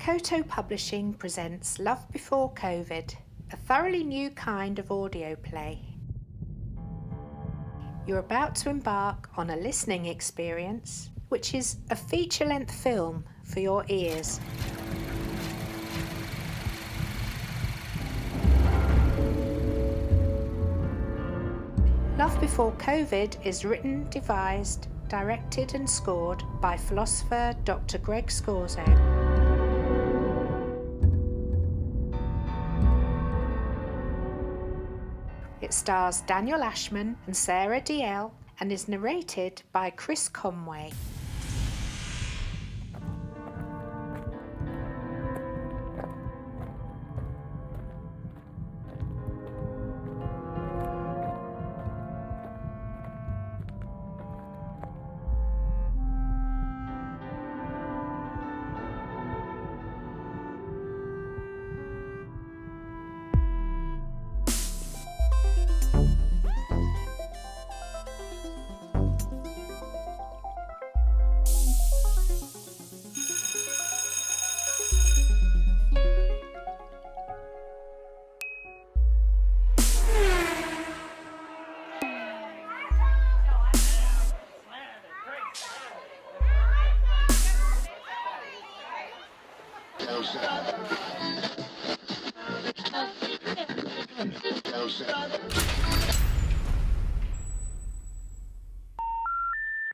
Koto Publishing presents Love Before COVID, a thoroughly new kind of audio play. You're about to embark on a listening experience, which is a feature-length film for your ears. Love Before COVID is written, devised, directed and scored by philosopher Dr. Greg Scorzo. It stars Daniel Ashman and Sarah Diel and is narrated by Chris Conway.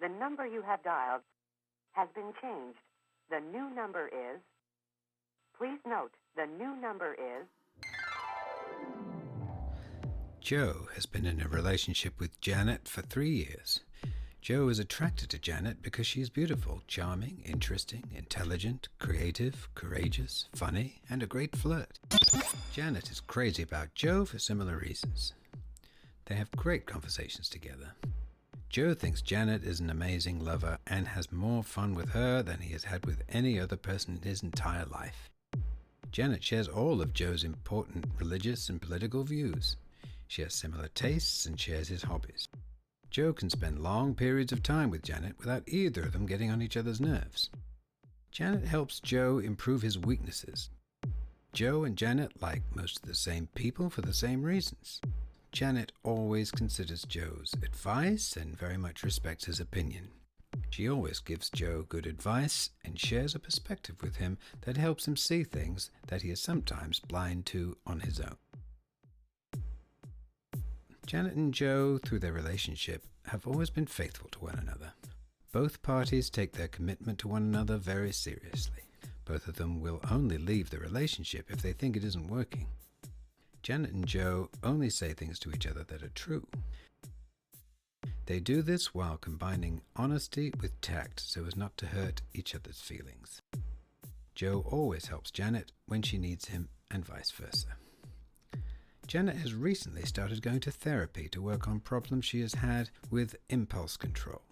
The number you have dialed has been changed. The new number is... Please note, the new number is... Joe has been in a relationship with Janet for 3 years. Joe is attracted to Janet because she is beautiful, charming, interesting, intelligent, creative, courageous, funny, and a great flirt. Janet is crazy about Joe for similar reasons. They have great conversations together. Joe thinks Janet is an amazing lover and has more fun with her than he has had with any other person in his entire life. Janet shares all of Joe's important religious and political views. She has similar tastes and shares his hobbies. Joe can spend long periods of time with Janet without either of them getting on each other's nerves. Janet helps Joe improve his weaknesses. Joe and Janet like most of the same people for the same reasons. Janet always considers Joe's advice and very much respects his opinion. She always gives Joe good advice and shares a perspective with him that helps him see things that he is sometimes blind to on his own. Janet and Joe, through their relationship, have always been faithful to one another. Both parties take their commitment to one another very seriously. Both of them will only leave the relationship if they think it isn't working. Janet and Joe only say things to each other that are true. They do this while combining honesty with tact so as not to hurt each other's feelings. Joe always helps Janet when she needs him and vice versa. Janet has recently started going to therapy to work on problems she has had with impulse control.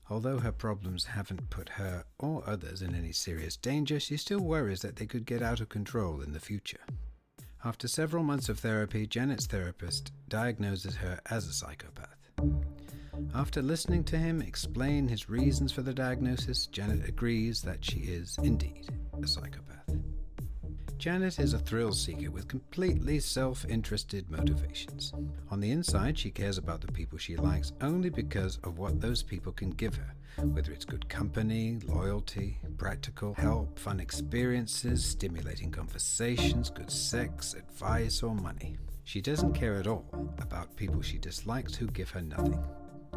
Although her problems haven't put her or others in any serious danger, she still worries that they could get out of control in the future. After several months of therapy, Janet's therapist diagnoses her as a psychopath. After listening to him explain his reasons for the diagnosis, Janet agrees that she is indeed a psychopath. Janet is a thrill seeker with completely self-interested motivations. On the inside, she cares about the people she likes only because of what those people can give her, whether it's good company, loyalty, practical help, fun experiences, stimulating conversations, good sex, advice, or money. She doesn't care at all about people she dislikes who give her nothing.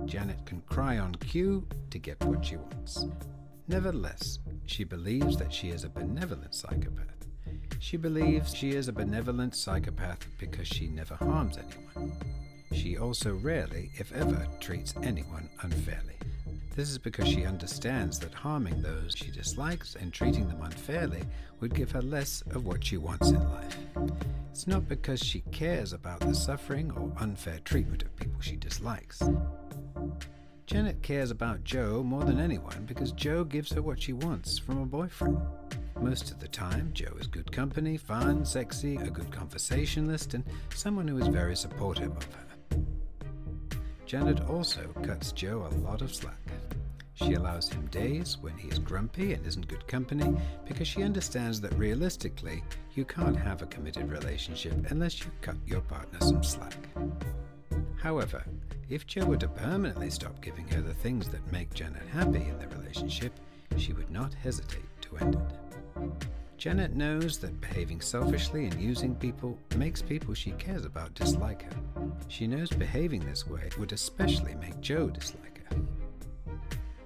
Janet can cry on cue to get what she wants. Nevertheless, she believes that she is a benevolent psychopath. She believes she is a benevolent psychopath because she never harms anyone. She also rarely, if ever, treats anyone unfairly. This is because she understands that harming those she dislikes and treating them unfairly would give her less of what she wants in life. It's not because she cares about the suffering or unfair treatment of people she dislikes. Janet cares about Joe more than anyone because Joe gives her what she wants from a boyfriend. Most of the time, Joe is good company, fun, sexy, a good conversationalist, and someone who is very supportive of her. Janet also cuts Joe a lot of slack. She allows him days when he is grumpy and isn't good company because she understands that realistically, you can't have a committed relationship unless you cut your partner some slack. However, if Joe were to permanently stop giving her the things that make Janet happy in the relationship, she would not hesitate to end it. Janet knows that behaving selfishly and using people makes people she cares about dislike her. She knows behaving this way would especially make Joe dislike her.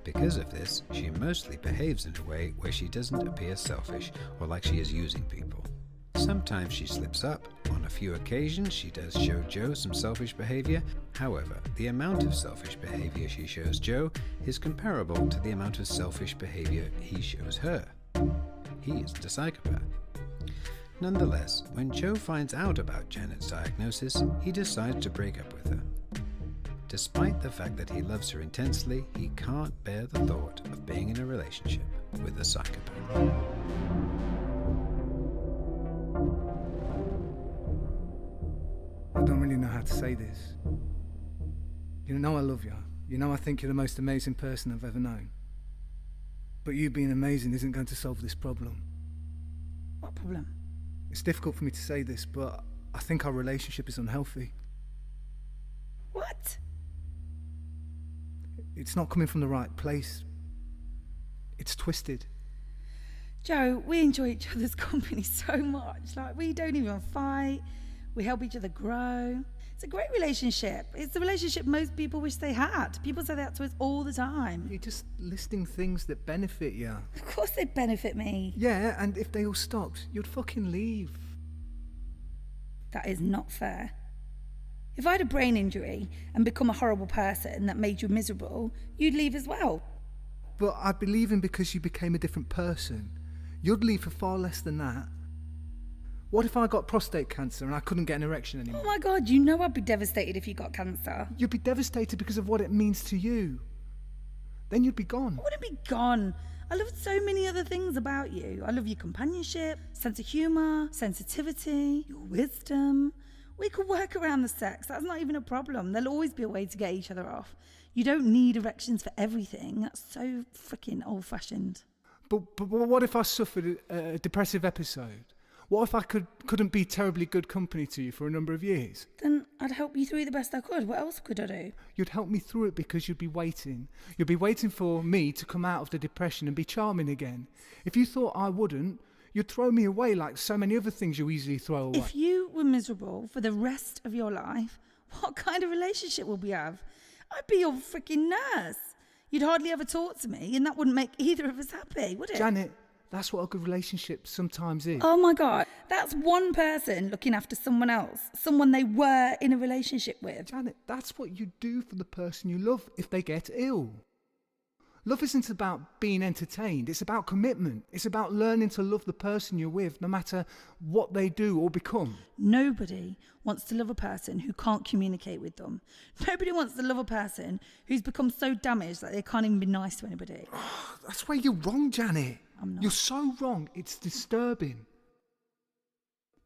Because of this, she mostly behaves in a way where she doesn't appear selfish or like she is using people. Sometimes she slips up. On a few occasions, she does show Joe some selfish behavior. However, the amount of selfish behavior she shows Joe is comparable to the amount of selfish behavior he shows her. He isn't a psychopath. Nonetheless, when Joe finds out about Janet's diagnosis, he decides to break up with her. Despite the fact that he loves her intensely, he can't bear the thought of being in a relationship with a psychopath. I don't really know how to say this. You know I love you. You know I think you're the most amazing person I've ever known. But you being amazing isn't going to solve this problem. What problem? It's difficult for me to say this, but I think our relationship is unhealthy. What? It's not coming from the right place. It's twisted. Joe, we enjoy each other's company so much. Like, we don't even fight. We help each other grow. It's a great relationship. It's the relationship most people wish they had. People say that to us all the time. You're just listing things that benefit you. Of course they benefit me. Yeah, and if they all stopped, you'd fucking leave. That is not fair. If I had a brain injury and become a horrible person that made you miserable, you'd leave as well. But I'd be leaving because you became a different person. You'd leave for far less than that. What if I got prostate cancer and I couldn't get an erection anymore? Oh my God, you know I'd be devastated if you got cancer. You'd be devastated because of what it means to you. Then you'd be gone. I wouldn't be gone. I love so many other things about you. I love your companionship, sense of humour, sensitivity, your wisdom. We could work around the sex. That's not even a problem. There'll always be a way to get each other off. You don't need erections for everything. That's so freaking old-fashioned. But what if I suffered a depressive episode? What if I couldn't be terribly good company to you for a number of years? Then I'd help you through the best I could. What else could I do? You'd help me through it because you'd be waiting. You'd be waiting for me to come out of the depression and be charming again. If you thought I wouldn't, you'd throw me away like so many other things you easily throw away. If you were miserable for the rest of your life, what kind of relationship would we have? I'd be your freaking nurse. You'd hardly ever talk to me, and that wouldn't make either of us happy, would it? Janet, that's what a good relationship sometimes is. Oh my God, that's one person looking after someone else, someone they were in a relationship with. Janet, that's what you do for the person you love if they get ill. Love isn't about being entertained, it's about commitment. It's about learning to love the person you're with, no matter what they do or become. Nobody wants to love a person who can't communicate with them. Nobody wants to love a person who's become so damaged that they can't even be nice to anybody. That's where you're wrong, Janet. I'm not. You're so wrong, it's disturbing.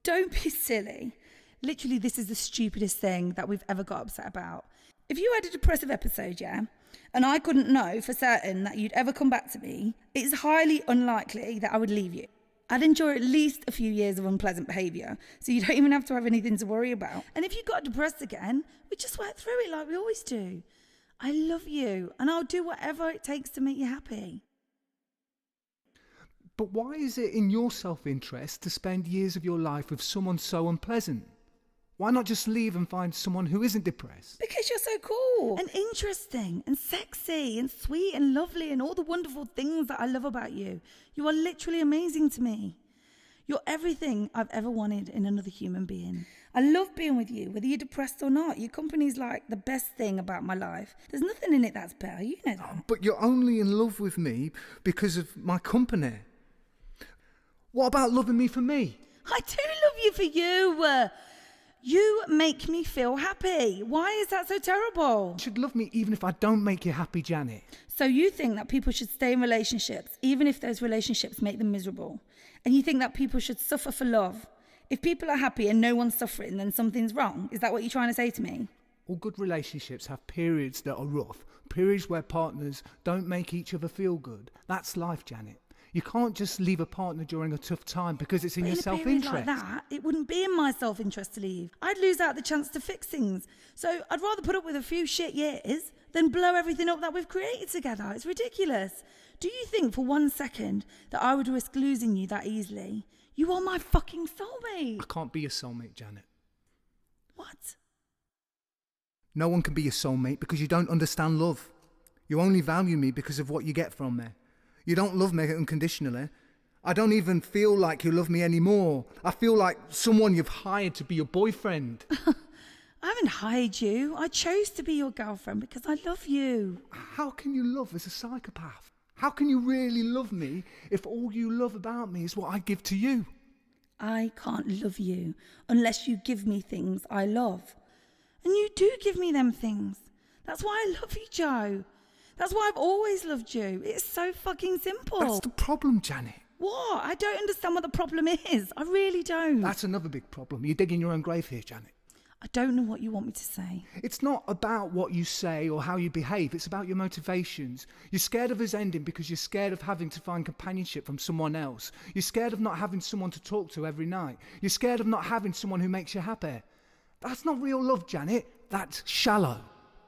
Don't be silly. Literally, this is the stupidest thing that we've ever got upset about. If you had a depressive episode, yeah, and I couldn't know for certain that you'd ever come back to me, it's highly unlikely that I would leave you. I'd endure at least a few years of unpleasant behaviour, so you don't even have to have anything to worry about. And if you got depressed again, we just work through it like we always do. I love you, and I'll do whatever it takes to make you happy. But why is it in your self-interest to spend years of your life with someone so unpleasant? Why not just leave and find someone who isn't depressed? Because you're so cool and interesting and sexy and sweet and lovely and all the wonderful things that I love about you. You are literally amazing to me. You're everything I've ever wanted in another human being. I love being with you, whether you're depressed or not. Your company's like the best thing about my life. There's nothing in it that's better, you know that. But you're only in love with me because of my company. What about loving me for me? I do love you for you. You make me feel happy. Why is that so terrible? You should love me even if I don't make you happy, Janet. So you think that people should stay in relationships, even if those relationships make them miserable? And you think that people should suffer for love? If people are happy and no one's suffering, then something's wrong. Is that what you're trying to say to me? all good relationships have periods that are rough, periods where partners don't make each other feel good. That's life, Janet. You can't just leave a partner during a tough time because it's in your self-interest. Like that, it wouldn't be in my self-interest to leave. I'd lose out the chance to fix things. So I'd rather put up with a few shit years than blow everything up that we've created together. It's ridiculous. Do you think for 1 second that I would risk losing you that easily? You are my fucking soulmate. I can't be your soulmate, Janet. What? No one can be your soulmate because you don't understand love. You only value me because of what you get from me. You don't love me unconditionally. I don't even feel like you love me anymore. I feel like someone you've hired to be your boyfriend. I haven't hired you. I chose to be your girlfriend because I love you. How can you love as a psychopath? How can you really love me if all you love about me is what I give to you? I can't love you unless you give me things I love. And you do give me them things. That's why I love you, Joe. That's why I've always loved you. It's so fucking simple. That's the problem, Janet. What? I don't understand what the problem is. I really don't. That's another big problem. You're digging your own grave here, Janet. I don't know what you want me to say. It's not about what you say or how you behave. It's about your motivations. You're scared of us ending because you're scared of having to find companionship from someone else. You're scared of not having someone to talk to every night. You're scared of not having someone who makes you happy. That's not real love, Janet. That's shallow.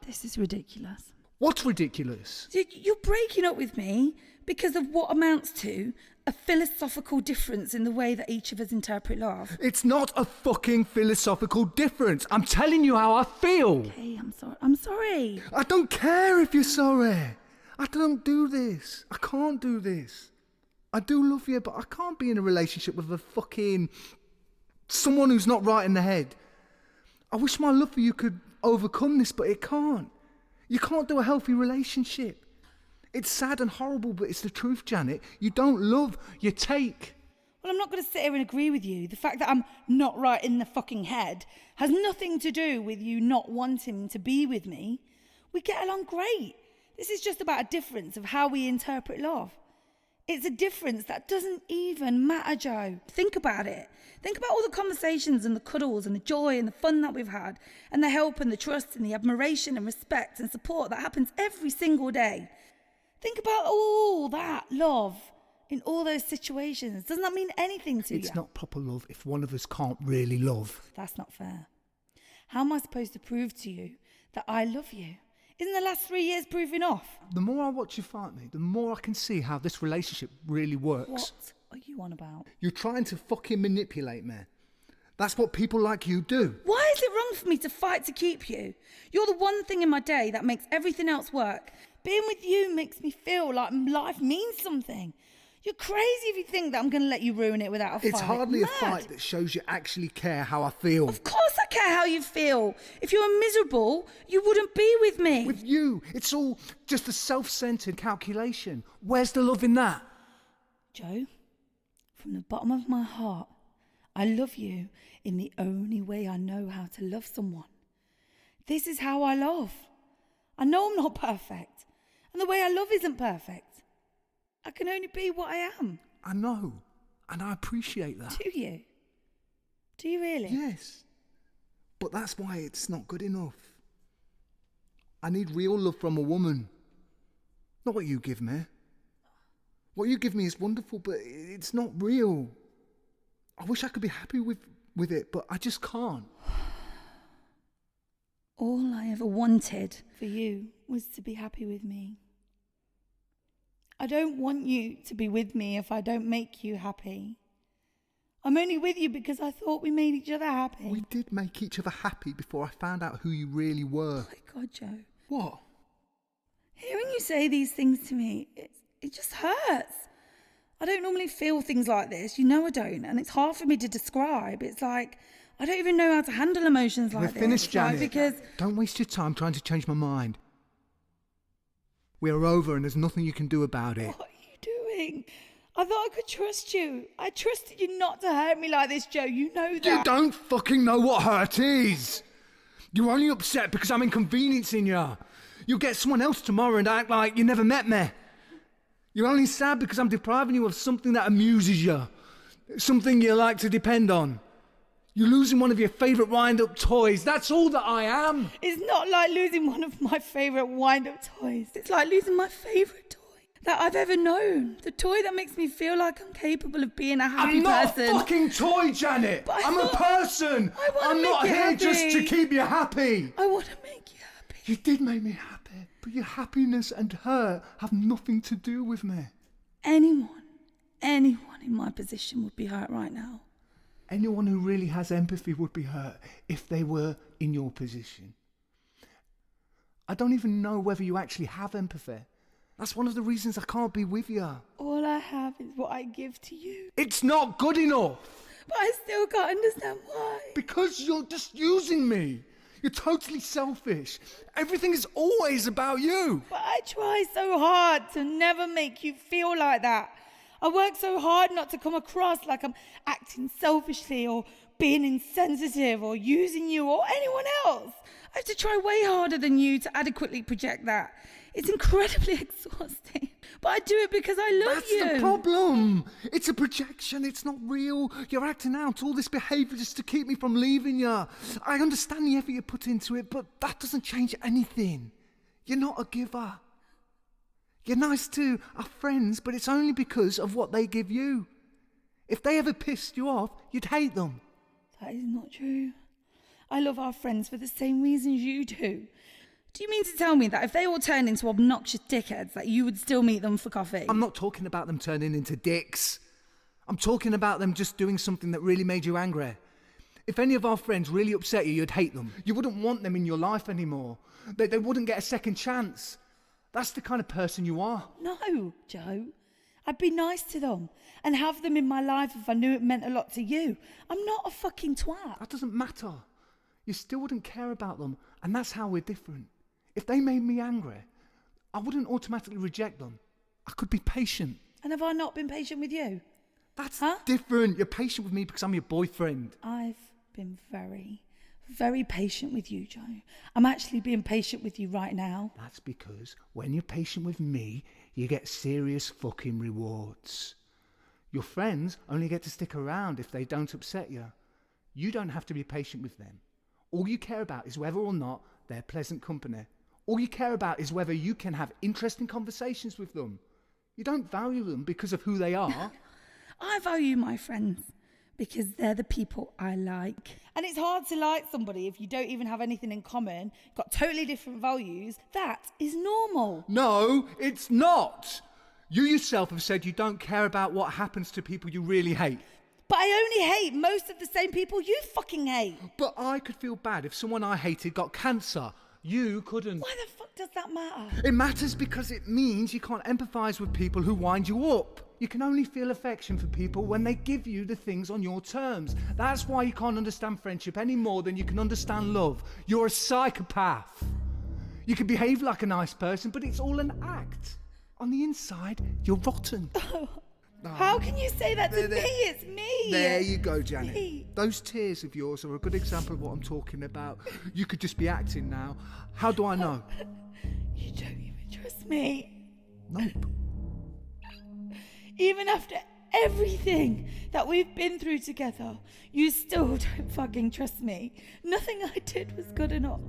This is ridiculous. What's ridiculous? You're breaking up with me because of what amounts to a philosophical difference in the way that each of us interpret love. It's not a fucking philosophical difference. I'm telling you how I feel. Okay, I'm sorry. I don't care if you're sorry. I don't do this. I can't do this. I do love you, but I can't be in a relationship with a fucking someone who's not right in the head. I wish my love for you could overcome this, but it can't. You can't do a healthy relationship. It's sad and horrible, but it's the truth, Janet. You don't love, you take. Well, I'm not going to sit here and agree with you. The fact that I'm not right in the fucking head has nothing to do with you not wanting to be with me. We get along great. This is just about a difference of how we interpret love. It's a difference that doesn't even matter, Joe. Think about it. Think about all the conversations and the cuddles and the joy and the fun that we've had and the help and the trust and the admiration and respect and support that happens every single day. Think about all that love in all those situations. Doesn't that mean anything to you? It's not proper love if one of us can't really love. That's not fair. How am I supposed to prove to you that I love you? Isn't the last 3 years proving off? The more I watch you fight me, the more I can see how this relationship really works. What are you on about? You're trying to fucking manipulate me. That's what people like you do. Why is it wrong for me to fight to keep you? You're the one thing in my day that makes everything else work. Being with you makes me feel like life means something. You're crazy if you think that I'm going to let you ruin it without a fight. It's hardly a fight that shows you actually care how I feel. Of course I care how you feel. If you were miserable, you wouldn't be with me. With you, it's all just a self-centered calculation. Where's the love in that? Joe, from the bottom of my heart, I love you in the only way I know how to love someone. This is how I love. I know I'm not perfect, and the way I love isn't perfect. I can only be what I am. I know, and I appreciate that. Do you? Do you really? Yes, but that's why it's not good enough. I need real love from a woman, not what you give me. What you give me is wonderful, but it's not real. I wish I could be happy with it, but I just can't. All I ever wanted for you was to be happy with me. I don't want you to be with me if I don't make you happy. I'm only with you because I thought we made each other happy. We did make each other happy before I found out who you really were. Oh my God, Joe. What? Hearing you say these things to me, it just hurts. I don't normally feel things like this. You know I don't. And it's hard for me to describe. It's like, I don't even know how to handle emotions like this. We're finished, Janet. Because don't waste your time trying to change my mind. We are over and there's nothing you can do about it. What are you doing? I thought I could trust you. I trusted you not to hurt me like this, Joe. You know that. You don't fucking know what hurt is. You're only upset because I'm inconveniencing you. You'll get someone else tomorrow and act like you never met me. You're only sad because I'm depriving you of something that amuses you. Something you like to depend on. You're losing one of your favourite wind-up toys. That's all that I am. It's not like losing one of my favourite wind-up toys. It's like losing my favourite toy that I've ever known. The toy that makes me feel like I'm capable of being a happy I'm not person. a fucking toy, Janet. I'm a person. I'm not here just to keep you happy. I want to make you happy. You did make me happy, but your happiness and hurt have nothing to do with me. Anyone in my position would be hurt right now. Anyone who really has empathy would be hurt if they were in your position. I don't even know whether you actually have empathy. That's one of the reasons I can't be with you. All I have is what I give to you. It's not good enough. But I still can't understand why. Because you're just using me. You're totally selfish. Everything is always about you. But I try so hard to never make you feel like that. I work so hard not to come across like I'm acting selfishly or being insensitive or using you or anyone else. I have to try way harder than you to adequately project that. It's incredibly exhausting. But I do it because I love you. That's the problem. It's a projection. It's not real. You're acting out all this behaviour just to keep me from leaving you. I understand the effort you put into it, but that doesn't change anything. You're not a giver. You're nice to our friends, but it's only because of what they give you. If they ever pissed you off, you'd hate them. That is not true. I love our friends for the same reasons you do. Do you mean to tell me that if they all turned into obnoxious dickheads, that you would still meet them for coffee? I'm not talking about them turning into dicks. I'm talking about them just doing something that really made you angry. If any of our friends really upset you, you'd hate them. You wouldn't want them in your life anymore. They wouldn't get a second chance. That's the kind of person you are. No, Joe. I'd be nice to them and have them in my life if I knew it meant a lot to you. I'm not a fucking twat. That doesn't matter. You still wouldn't care about them, and that's how we're different. If they made me angry, I wouldn't automatically reject them. I could be patient. And have I not been patient with you? That's different. You're patient with me because I'm your boyfriend. I've been very patient with you, Joe. I'm actually being patient with you right now. That's because when you're patient with me, you get serious fucking rewards. Your friends only get to stick around if they don't upset you. You don't have to be patient with them. All you care about is whether or not they're pleasant company. All you care about is whether you can have interesting conversations with them. You don't value them because of who they are. I value my friends because they're the people I like. And it's hard to like somebody if you don't even have anything in common, got totally different values. That is normal. No, it's not. You yourself have said you don't care about what happens to people you really hate. But I only hate most of the same people you fucking hate. But I could feel bad if someone I hated got cancer. You couldn't. Why the fuck does that matter? It matters because it means you can't empathise with people who wind you up. You can only feel affection for people when they give you the things on your terms. That's why you can't understand friendship any more than you can understand love. You're a psychopath. You can behave like a nice person, but it's all an act. On the inside, you're rotten. How can you say that to me? It's me. There you go, Janet. Me. Those tears of yours are a good example of what I'm talking about. You could just be acting now. How do I know? You don't even trust me. Nope. Even after everything that we've been through together, you still don't fucking trust me. Nothing I did was good enough.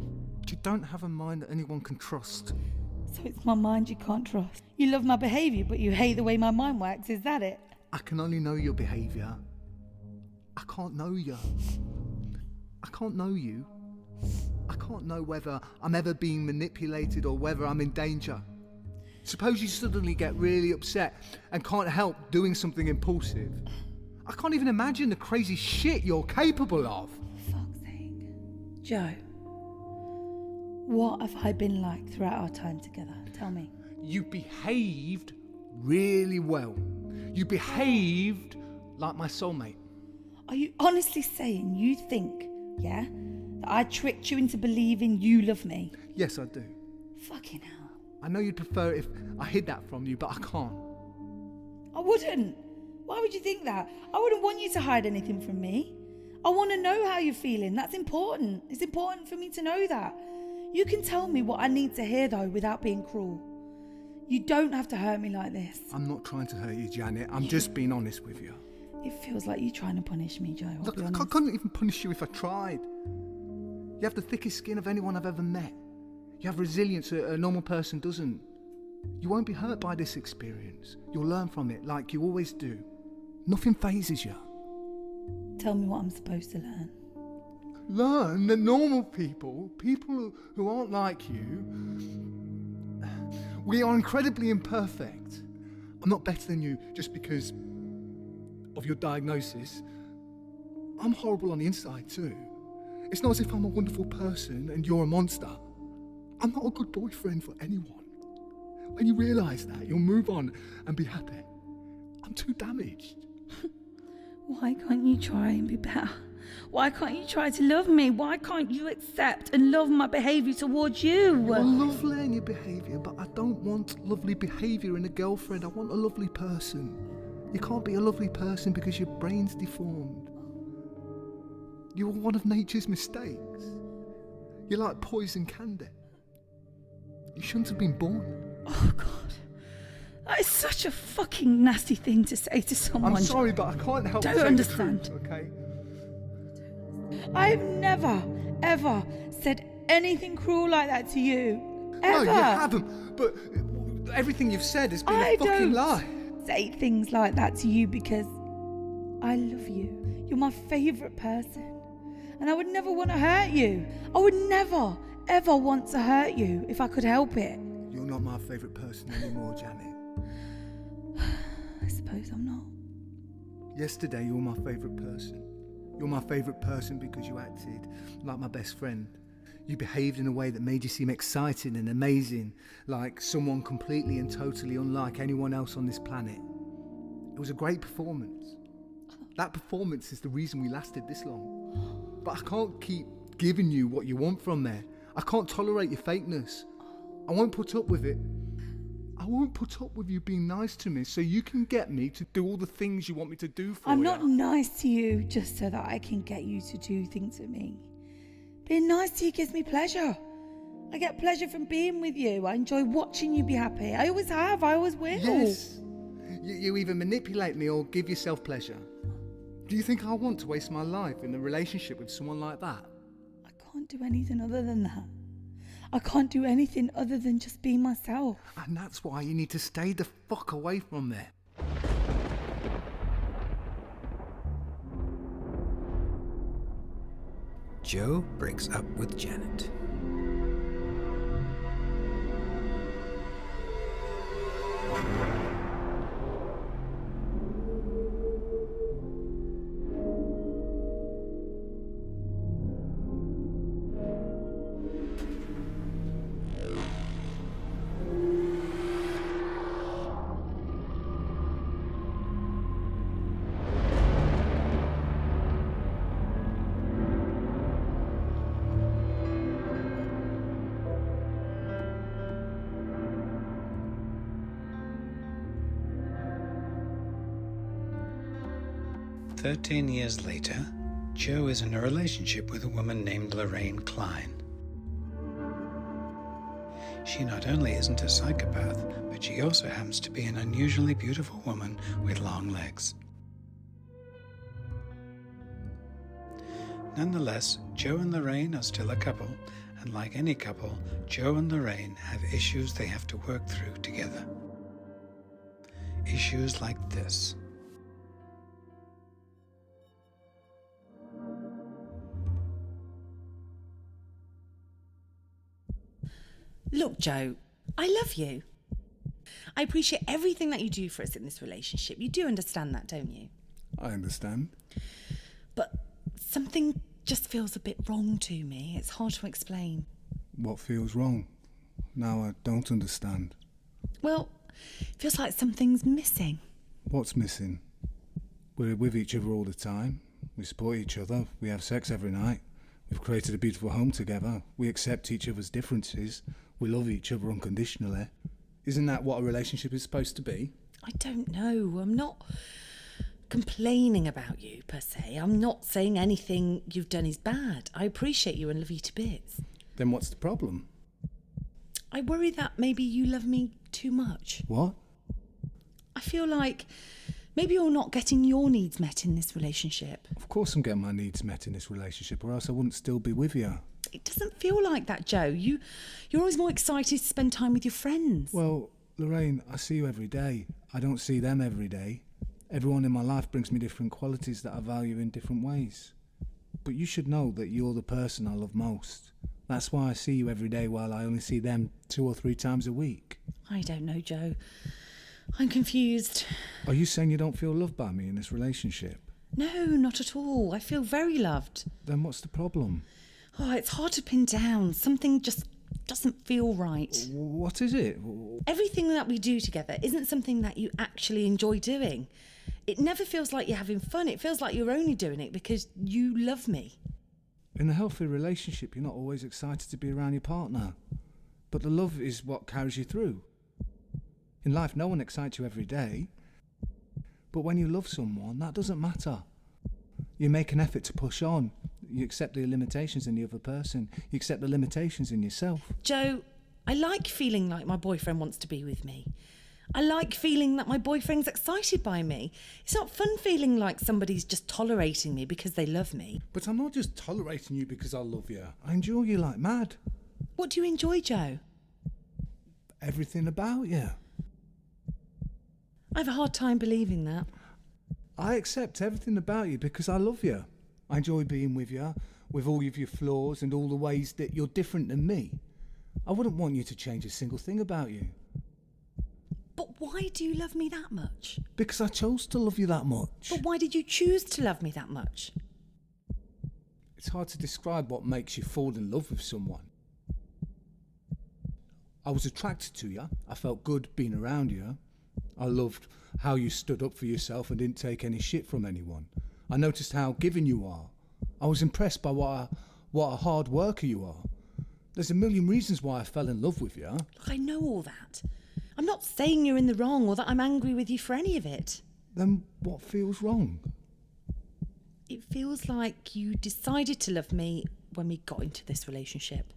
You don't have a mind that anyone can trust. So it's my mind you can't trust. You love my behaviour, but you hate the way my mind works. Is that it? I can only know your behaviour. I can't know you. I can't know you. I can't know whether I'm ever being manipulated or whether I'm in danger. Suppose you suddenly get really upset and can't help doing something impulsive. I can't even imagine the crazy shit you're capable of. For fuck's sake. Joe, what have I been like throughout our time together? Tell me. You behaved really well. You behaved like my soulmate. Are you honestly saying you think, that I tricked you into believing you love me? Yes, I do. Fucking hell. I know you'd prefer it if I hid that from you, but I can't. I wouldn't. Why would you think that? I wouldn't want you to hide anything from me. I want to know how you're feeling. That's important. It's important for me to know that. You can tell me what I need to hear, though, without being cruel. You don't have to hurt me like this. I'm not trying to hurt you, Janet. I'm just being honest with you. It feels like you're trying to punish me, Joe. I'll Look, be I honest. couldn't even punish you if I tried. You have the thickest skin of anyone I've ever met. You have resilience a normal person doesn't. You won't be hurt by this experience. You'll learn from it like you always do. Nothing phases you. Tell me what I'm supposed to learn. Learn that normal people who aren't like you, we are incredibly imperfect. I'm not better than you just because of your diagnosis. I'm horrible on the inside too. It's not as if I'm a wonderful person and you're a monster. I'm not a good boyfriend for anyone. When you realise that, you'll move on and be happy. I'm too damaged. Why can't you try and be better? Why can't you try to love me? Why can't you accept and love my behaviour towards you? You're lovely in your behaviour, but I don't want lovely behaviour in a girlfriend. I want a lovely person. You can't be a lovely person because your brain's deformed. You were one of nature's mistakes. You're like poison candy. You shouldn't have been born. Oh, God. That is such a fucking nasty thing to say to someone. I'm sorry, but I can't help Don't saying understand. the truth, okay? I've never, ever said anything cruel like that to you. Ever. No, you haven't. But everything you've said has been a fucking lie. Say things like that to you because I love you. You're my favourite person. And I would never want to hurt you. I would never, ever want to hurt you if I could help it. You're not my favourite person anymore, Janet. I suppose I'm not. Yesterday, you were my favourite person. You're my favourite person because you acted like my best friend. You behaved in a way that made you seem exciting and amazing, like someone completely and totally unlike anyone else on this planet. It was a great performance. That performance is the reason we lasted this long. But I can't keep giving you what you want from there. I can't tolerate your fakeness. I won't put up with it. I won't put up with you being nice to me so you can get me to do all the things you want me to do for you. I'm not nice to you just so that I can get you to do things for me. Being nice to you gives me pleasure. I get pleasure from being with you. I enjoy watching you be happy. I always have. I always will. Yes. You either manipulate me or give yourself pleasure. Do you think I want to waste my life in a relationship with someone like that? I can't do anything other than that. I can't do anything other than just be myself. And that's why you need to stay the fuck away from there. Joe breaks up with Janet. "13 years later, Joe is in a relationship with a woman named Lorraine Klein. She not only isn't a psychopath, but she also happens to be an unusually beautiful woman with long legs. Nonetheless, Joe and Lorraine are still a couple, and like any couple, Joe and Lorraine have issues they have to work through together. Issues like this. Look, Joe, I love you. I appreciate everything that you do for us in this relationship. You do understand that, don't you? I understand. But something just feels a bit wrong to me. It's hard to explain. What feels wrong? Now I don't understand. Well, it feels like something's missing. What's missing? We're with each other all the time. We support each other. We have sex every night. We've created a beautiful home together. We accept each other's differences. We love each other unconditionally. Isn't that what a relationship is supposed to be? I don't know. I'm not complaining about you, per se. I'm not saying anything you've done is bad. I appreciate you and love you to bits. Then what's the problem? I worry that maybe you love me too much. What? I feel like Maybe you're not getting your needs met in this relationship. Of course I'm getting my needs met in this relationship, or else I wouldn't still be with you. It doesn't feel like that, Joe. You're always more excited to spend time with your friends. Well, Lorraine, I see you every day. I don't see them every day. Everyone in my life brings me different qualities that I value in different ways. But you should know that you're the person I love most. That's why I see you every day while I only see them 2 or 3 times a week. I don't know, Joe. I'm confused. Are you saying you don't feel loved by me in this relationship? No, not at all. I feel very loved. Then what's the problem? Oh, it's hard to pin down. Something just doesn't feel right. What is it? Everything that we do together isn't something that you actually enjoy doing. It never feels like you're having fun. It feels like you're only doing it because you love me. In a healthy relationship, you're not always excited to be around your partner. But the love is what carries you through. In life, no one excites you every day. But when you love someone, that doesn't matter. You make an effort to push on. You accept the limitations in the other person. You accept the limitations in yourself. Joe, I like feeling like my boyfriend wants to be with me. I like feeling that my boyfriend's excited by me. It's not fun feeling like somebody's just tolerating me because they love me. But I'm not just tolerating you because I love you. I enjoy you like mad. What do you enjoy, Joe? Everything about you. I have a hard time believing that. I accept everything about you because I love you. I enjoy being with you, with all of your flaws and all the ways that you're different than me. I wouldn't want you to change a single thing about you. But why do you love me that much? Because I chose to love you that much. But why did you choose to love me that much? It's hard to describe what makes you fall in love with someone. I was attracted to you. I felt good being around you. I loved how you stood up for yourself and didn't take any shit from anyone. I noticed how giving you are. I was impressed by what a hard worker you are. There's a million reasons why I fell in love with you. Look, I know all that. I'm not saying you're in the wrong or that I'm angry with you for any of it. Then what feels wrong? It feels like you decided to love me when we got into this relationship.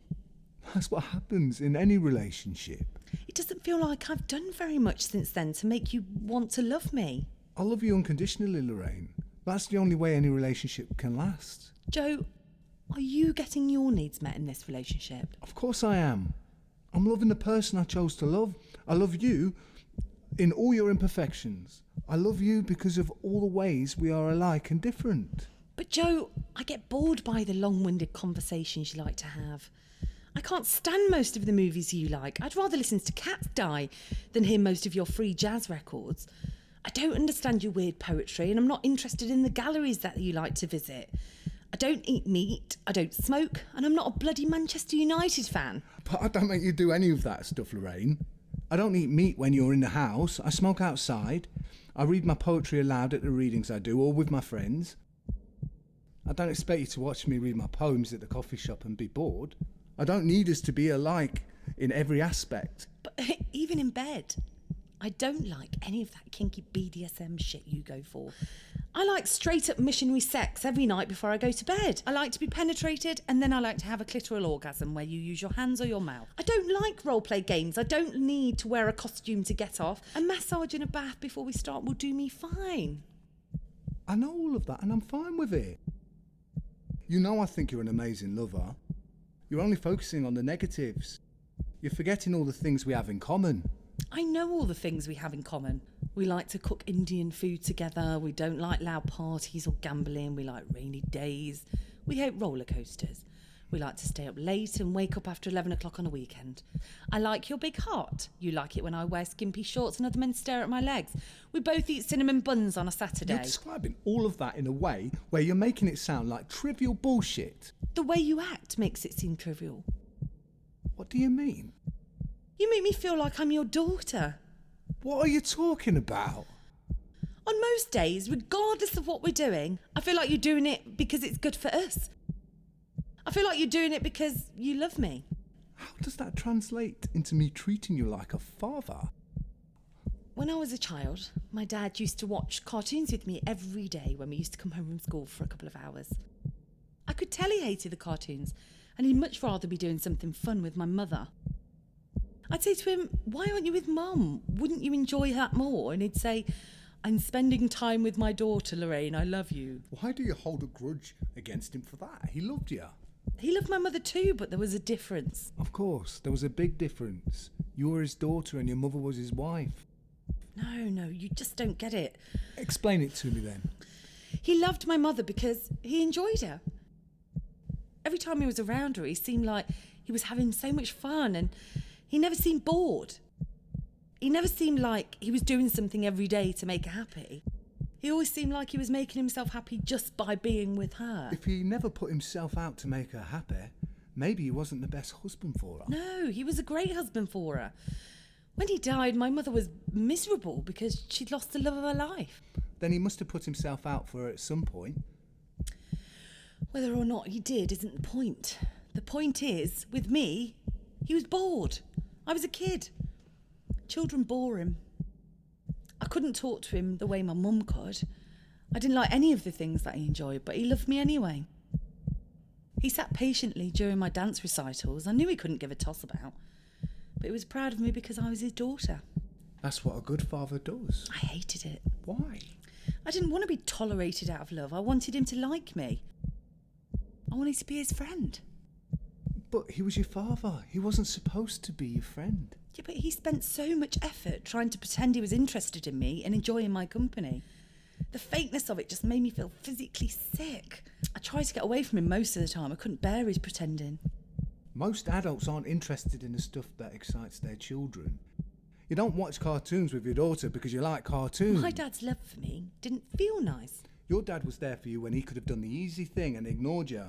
That's what happens in any relationship. It doesn't feel like I've done very much since then to make you want to love me. I love you unconditionally, Lorraine. That's the only way any relationship can last. Joe, are you getting your needs met in this relationship? Of course I am. I'm loving the person I chose to love. I love you in all your imperfections. I love you because of all the ways we are alike and different. But Joe, I get bored by the long-winded conversations you like to have. I can't stand most of the movies you like. I'd rather listen to cats die than hear most of your free jazz records. I don't understand your weird poetry, and I'm not interested in the galleries that you like to visit. I don't eat meat, I don't smoke, and I'm not a bloody Manchester United fan. But I don't make you do any of that stuff, Lorraine. I don't eat meat when you're in the house. I smoke outside. I read my poetry aloud at the readings I do, or with my friends. I don't expect you to watch me read my poems at the coffee shop and be bored. I don't need us to be alike in every aspect. But even in bed, I don't like any of that kinky BDSM shit you go for. I like straight up missionary sex every night before I go to bed. I like to be penetrated, and then I like to have a clitoral orgasm where you use your hands or your mouth. I don't like roleplay games. I don't need to wear a costume to get off. A massage and a bath before we start will do me fine. I know all of that, and I'm fine with it. You know I think you're an amazing lover. You're only focusing on the negatives. You're forgetting all the things we have in common. I know all the things we have in common. We like to cook Indian food together. We don't like loud parties or gambling. We like rainy days. We hate roller coasters. We like to stay up late and wake up after 11 o'clock on a weekend. I like your big heart. You like it when I wear skimpy shorts and other men stare at my legs. We both eat cinnamon buns on a Saturday. You're describing all of that in a way where you're making it sound like trivial bullshit. The way you act makes it seem trivial. What do you mean? You make me feel like I'm your daughter. What are you talking about? On most days, regardless of what we're doing, I feel like you're doing it because it's good for us. I feel like you're doing it because you love me. How does that translate into me treating you like a father? When I was a child, my dad used to watch cartoons with me every day when we used to come home from school for a couple of hours. I could tell he hated the cartoons, and he'd much rather be doing something fun with my mother. I'd say to him, "Why aren't you with Mum? Wouldn't you enjoy that more?" And he'd say, I'm spending time with my daughter, Lorraine. I love you. Why do you hold a grudge against him for that? He loved you. He loved my mother too, but there was a difference. Of course, there was a big difference. You were his daughter and your mother was his wife. No, you just don't get it. Explain it to me then. He loved my mother because he enjoyed her. Every time he was around her, he seemed like he was having so much fun, and he never seemed bored. He never seemed like he was doing something every day to make her happy. He always seemed like he was making himself happy just by being with her. If he never put himself out to make her happy, maybe he wasn't the best husband for her. No, he was a great husband for her. When he died, my mother was miserable because she'd lost the love of her life. Then he must have put himself out for her at some point. Whether or not he did isn't the point. The point is, with me, he was bored. I was a kid. Children bore him. I couldn't talk to him the way my mum could. I didn't like any of the things that he enjoyed, but he loved me anyway. He sat patiently during my dance recitals. I knew he couldn't give a toss about, but he was proud of me because I was his daughter. That's what a good father does. I hated it. Why? I didn't want to be tolerated out of love. I wanted him to like me. I wanted to be his friend. But he was your father. He wasn't supposed to be your friend. Yeah, but he spent so much effort trying to pretend he was interested in me and enjoying my company. The fakeness of it just made me feel physically sick. I tried to get away from him most of the time. I couldn't bear his pretending. Most adults aren't interested in the stuff that excites their children. You don't watch cartoons with your daughter because you like cartoons. My dad's love for me didn't feel nice. Your dad was there for you when he could have done the easy thing and ignored you.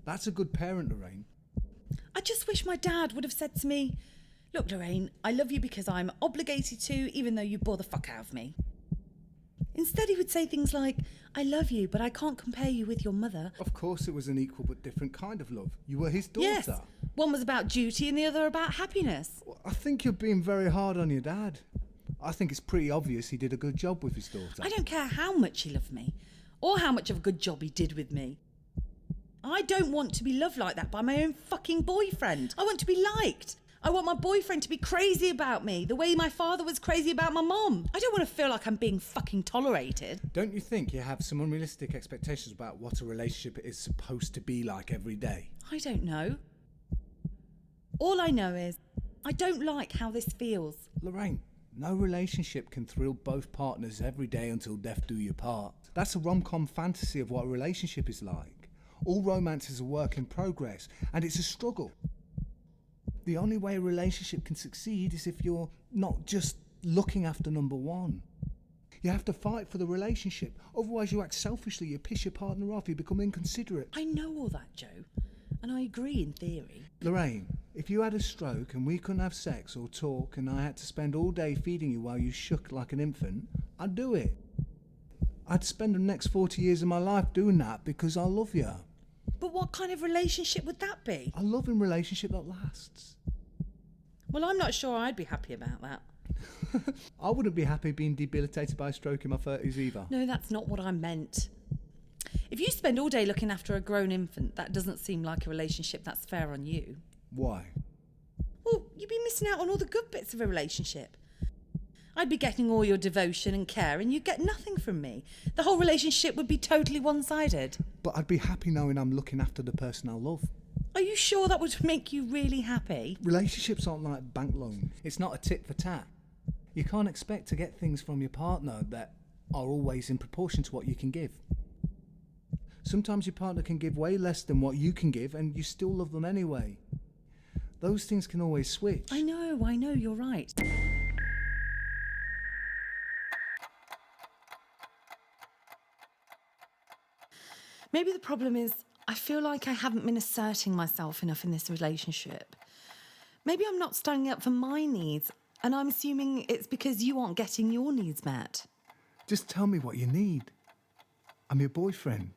That's a good parent, Lorraine. I just wish my dad would have said to me, "Look, Lorraine, I love you because I'm obligated to, even though you bore the fuck out of me." Instead, he would say things like, "I love you, but I can't compare you with your mother." Of course it was an equal but different kind of love. You were his daughter. Yes, one was about duty and the other about happiness. Well, I think you're being very hard on your dad. I think it's pretty obvious he did a good job with his daughter. I don't care how much he loved me, or how much of a good job he did with me. I don't want to be loved like that by my own fucking boyfriend. I want to be liked. I want my boyfriend to be crazy about me, the way my father was crazy about my mom. I don't want to feel like I'm being fucking tolerated. Don't you think you have some unrealistic expectations about what a relationship is supposed to be like every day? I don't know. All I know is I don't like how this feels. Lorraine, no relationship can thrill both partners every day until death do you part. That's a RomCom fantasy of what a relationship is like. All romance is a work in progress, and it's a struggle. The only way a relationship can succeed is if you're not just looking after number one. You have to fight for the relationship, otherwise you act selfishly, you piss your partner off, you become inconsiderate. I know all that, Joe, and I agree in theory. Lorraine, if you had a stroke and we couldn't have sex or talk and I had to spend all day feeding you while you shook like an infant, I'd do it. I'd spend the next 40 years of my life doing that because I love you. But what kind of relationship would that be? A loving relationship that lasts. Well, I'm not sure I'd be happy about that. I wouldn't be happy being debilitated by a stroke in my 30s either. No, that's not what I meant. If you spend all day looking after a grown infant, that doesn't seem like a relationship that's fair on you. Why? Well, you'd be missing out on all the good bits of a relationship. I'd be getting all your devotion and care, and you'd get nothing from me. The whole relationship would be totally one-sided. But I'd be happy knowing I'm looking after the person I love. Are you sure that would make you really happy? Relationships aren't like bank loans. It's not a tit for tat. You can't expect to get things from your partner that are always in proportion to what you can give. Sometimes your partner can give way less than what you can give, and you still love them anyway. Those things can always switch. I know, you're right. Maybe the problem is I feel like I haven't been asserting myself enough in this relationship. Maybe I'm not standing up for my needs, and I'm assuming it's because you aren't getting your needs met. Just tell me what you need. I'm your boyfriend.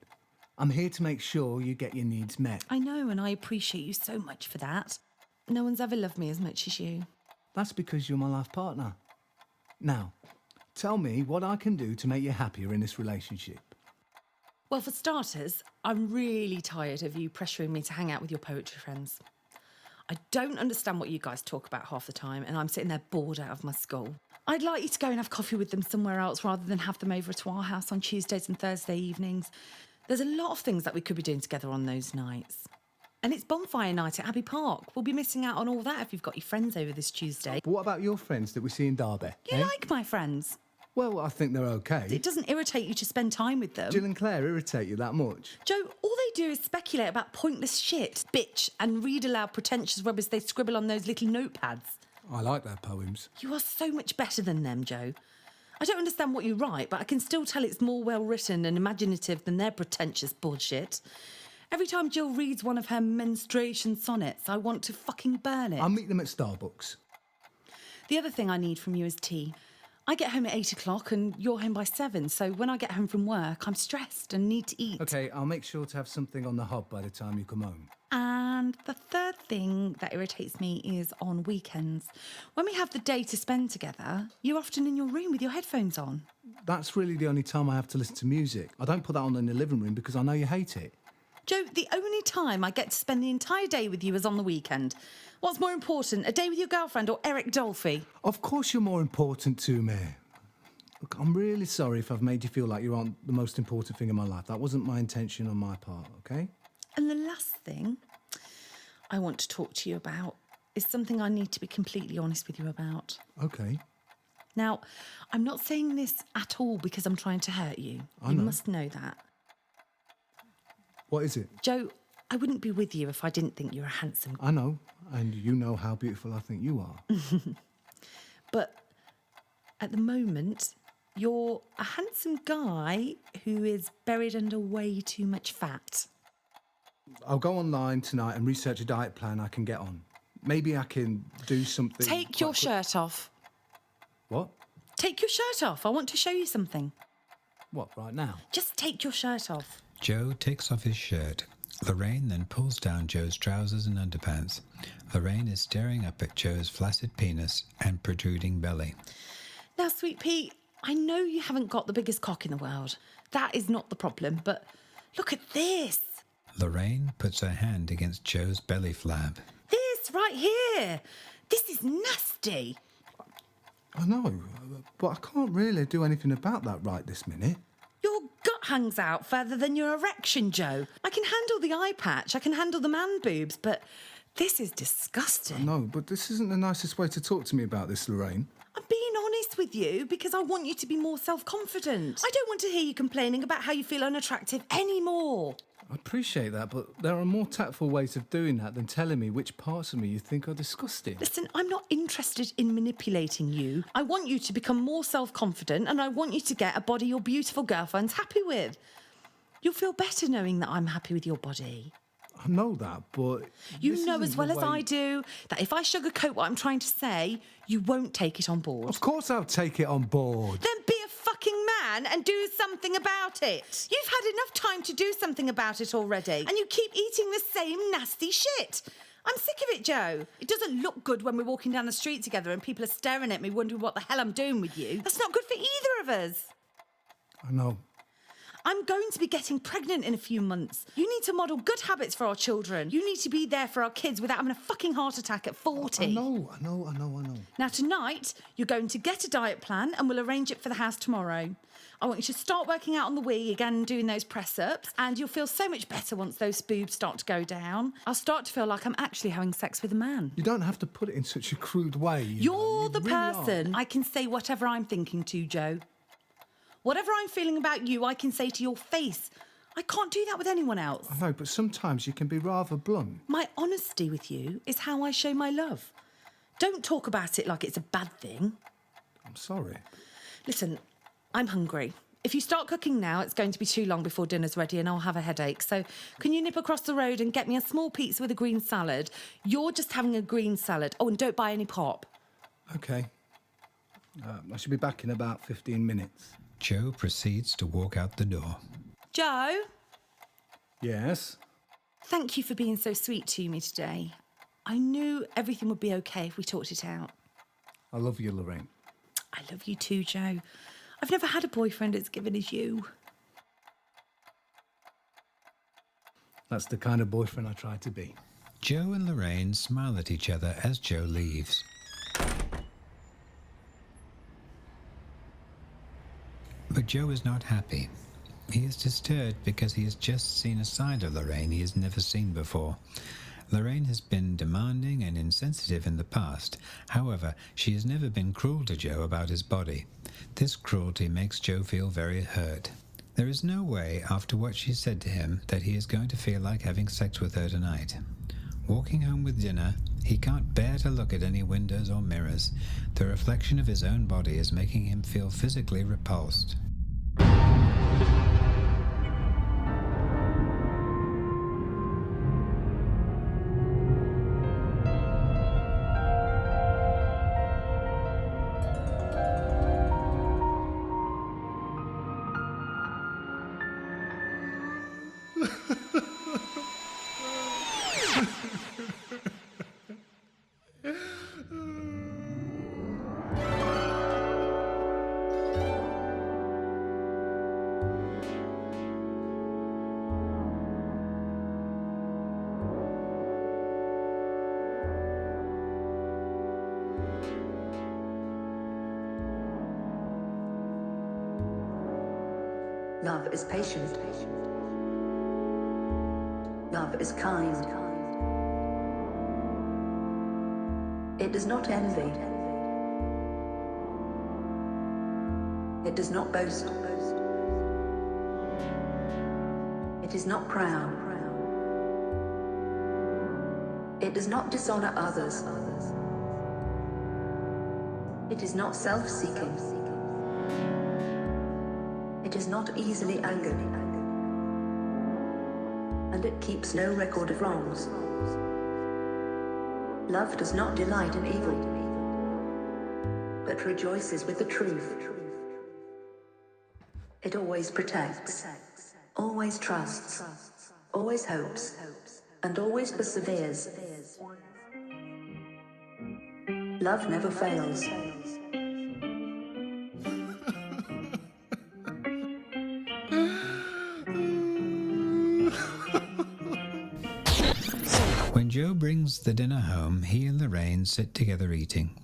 I'm here to make sure you get your needs met. I know, and I appreciate you so much for that. No one's ever loved me as much as you. That's because you're my life partner. Now, tell me what I can do to make you happier in this relationship. Well, for starters, I'm really tired of you pressuring me to hang out with your poetry friends. I don't understand what you guys talk about half the time, and I'm sitting there bored out of my skull. I'd like you to go and have coffee with them somewhere else rather than have them over to our house on Tuesdays and Thursday evenings. There's a lot of things that we could be doing together on those nights. And it's bonfire night at Abbey Park. We'll be missing out on all that if you've got your friends over this Tuesday. But what about your friends that we see in Derby? You like my friends? Well, I think they're okay. It doesn't irritate you to spend time with them. Jill and Claire irritate you that much? Joe, all they do is speculate about pointless shit, bitch, and read aloud pretentious rubbish they scribble on those little notepads. I like their poems. You are so much better than them, Joe. I don't understand what you write, but I can still tell it's more well-written and imaginative than their pretentious bullshit. Every time Jill reads one of her menstruation sonnets, I want to fucking burn it. I'll meet them at Starbucks. The other thing I need from you is tea. I get home at 8 o'clock and you're home by 7, so when I get home from work, I'm stressed and need to eat. OK, I'll make sure to have something on the hob by the time you come home. And the third thing that irritates me is on weekends. When we have the day to spend together, you're often in your room with your headphones on. That's really the only time I have to listen to music. I don't put that on in the living room because I know you hate it. Joe, the only time I get to spend the entire day with you is on the weekend. What's more important, a day with your girlfriend or Eric Dolphy? Of course you're more important to me. Look, I'm really sorry if I've made you feel like you aren't the most important thing in my life. That wasn't my intention on my part, OK? And the last thing I want to talk to you about is something I need to be completely honest with you about. OK. Now, I'm not saying this at all because I'm trying to hurt you. I You know. must know that. What is it? Joe, I wouldn't be with you if I didn't think you're a handsome guy. I know, and you know how beautiful I think you are. But at the moment, you're a handsome guy who is buried under way too much fat. I'll go online tonight and research a diet plan I can get on. Maybe I can do something... Take your shirt off. What? Take your shirt off. I want to show you something. What, right now? Just take your shirt off. Joe takes off his shirt. Lorraine then pulls down Joe's trousers and underpants. Lorraine is staring up at Joe's flaccid penis and protruding belly. Now, Sweet Pea, I know you haven't got the biggest cock in the world. That is not the problem, but look at this. Lorraine puts her hand against Joe's belly flab. This right here. This is nasty. I know, but I can't really do anything about that right this minute. Your gut hangs out further than your erection, Joe. I can handle the eye patch, I can handle the man boobs, but this is disgusting. No, but this isn't the nicest way to talk to me about this, Lorraine. I'm being honest with you because I want you to be more self-confident. I don't want to hear you complaining about how you feel unattractive anymore. I appreciate that, but there are more tactful ways of doing that than telling me which parts of me you think are disgusting. Listen, I'm not interested in manipulating you. I want you to become more self-confident and I want you to get a body your beautiful girlfriend's happy with. You'll feel better knowing that I'm happy with your body. I know that, but... You know as well as I do that if I sugarcoat what I'm trying to say, you won't take it on board. Of course I'll take it on board. Then be a fucking man and do something about it. You've had enough time to do something about it already, and you keep eating the same nasty shit. I'm sick of it, Joe. It doesn't look good when we're walking down the street together and people are staring at me wondering what the hell I'm doing with you. That's not good for either of us. I know. I'm going to be getting pregnant in a few months. You need to model good habits for our children. You need to be there for our kids without having a fucking heart attack at 40. I know. Now, tonight, you're going to get a diet plan and we'll arrange it for the house tomorrow. I want you to start working out on the Wii again, doing those press-ups, and you'll feel so much better once those boobs start to go down. I'll start to feel like I'm actually having sex with a man. You don't have to put it in such a crude way. You're the really person I can say whatever I'm thinking to, Joe. Whatever I'm feeling about you, I can say to your face. I can't do that with anyone else. I know, but sometimes you can be rather blunt. My honesty with you is how I show my love. Don't talk about it like it's a bad thing. I'm sorry. Listen, I'm hungry. If you start cooking now, it's going to be too long before dinner's ready and I'll have a headache. So can you nip across the road and get me a small pizza with a green salad? You're just having a green salad. Oh, and don't buy any pop. OK. I should be back in about 15 minutes. Joe proceeds to walk out the door. Joe? Yes? Thank you for being so sweet to me today. I knew everything would be OK if we talked it out. I love you, Lorraine. I love you too, Joe. I've never had a boyfriend as given as you. That's the kind of boyfriend I try to be. Joe and Lorraine smile at each other as Joe leaves. But Joe is not happy. He is disturbed because he has just seen a side of Lorraine he has never seen before. Lorraine has been demanding and insensitive in the past. However, she has never been cruel to Joe about his body. This cruelty makes Joe feel very hurt. There is no way, after what she said to him, that he is going to feel like having sex with her tonight. Walking home with dinner, he can't bear to look at any windows or mirrors. The reflection of his own body is making him feel physically repulsed. Love is patient. Love is kind. It does not envy. It does not boast. It is not proud. It does not dishonor others. It is not self-seeking. It is not easily angered, and it keeps no record of wrongs. Love does not delight in evil, but rejoices with the truth. It always protects, always trusts, always hopes, and always perseveres. Love never fails. When Joe brings the dinner home, he and Lorraine sit together eating.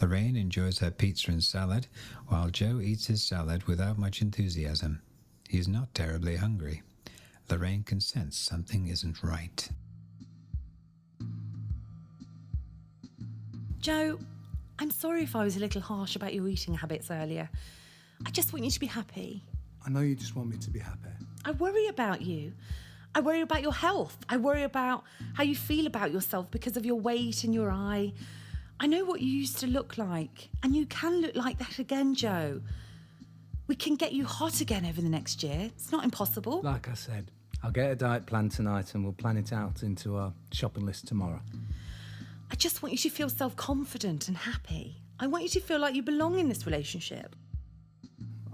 Lorraine enjoys her pizza and salad, while Joe eats his salad without much enthusiasm. He is not terribly hungry. Lorraine can sense something isn't right. Joe, I'm sorry if I was a little harsh about your eating habits earlier. I just want you to be happy. I know you just want me to be happy. I worry about you. I worry about your health. I worry about how you feel about yourself because of your weight and your eye. I know what you used to look like, and you can look like that again, Joe. We can get you hot again over the next year. It's not impossible. Like I said, I'll get a diet plan tonight and we'll plan it out into our shopping list tomorrow. I just want you to feel self-confident and happy. I want you to feel like you belong in this relationship.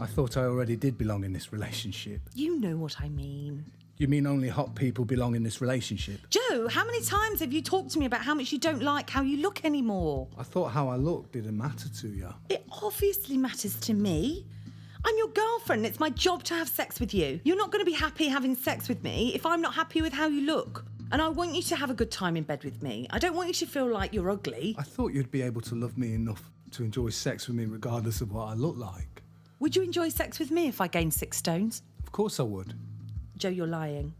I thought I already did belong in this relationship. You know what I mean. You mean only hot people belong in this relationship? Joe, how many times have you talked to me about how much you don't like how you look anymore? I thought how I looked didn't matter to you. It obviously matters to me. I'm your girlfriend. It's my job to have sex with you. You're not going to be happy having sex with me if I'm not happy with how you look. And I want you to have a good time in bed with me. I don't want you to feel like you're ugly. I thought you'd be able to love me enough to enjoy sex with me regardless of what I look like. Would you enjoy sex with me if I gained 6 stones? Of course I would. Joe, you're lying.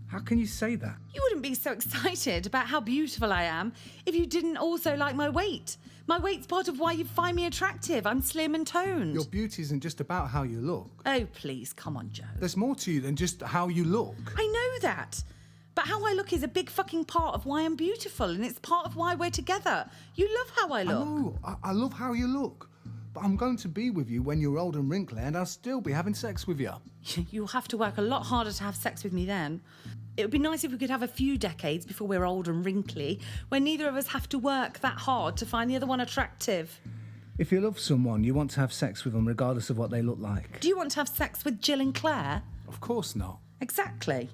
How can you say that? You wouldn't be so excited about how beautiful I am if you didn't also like my weight. My weight's part of why you find me attractive. I'm slim and toned. Your beauty isn't just about how you look. Oh, please, come on, Joe. There's more to you than just how you look. I know that. But how I look is a big fucking part of why I'm beautiful, and it's part of why we're together. You love how I look. I know. I love how you look. But I'm going to be with you when you're old and wrinkly, and I'll still be having sex with you. You'll have to work a lot harder to have sex with me then. It would be nice if we could have a few decades before we're old and wrinkly, when neither of us have to work that hard to find the other one attractive. If you love someone, you want to have sex with them regardless of what they look like. Do you want to have sex with Jill and Claire? Of course not. Exactly.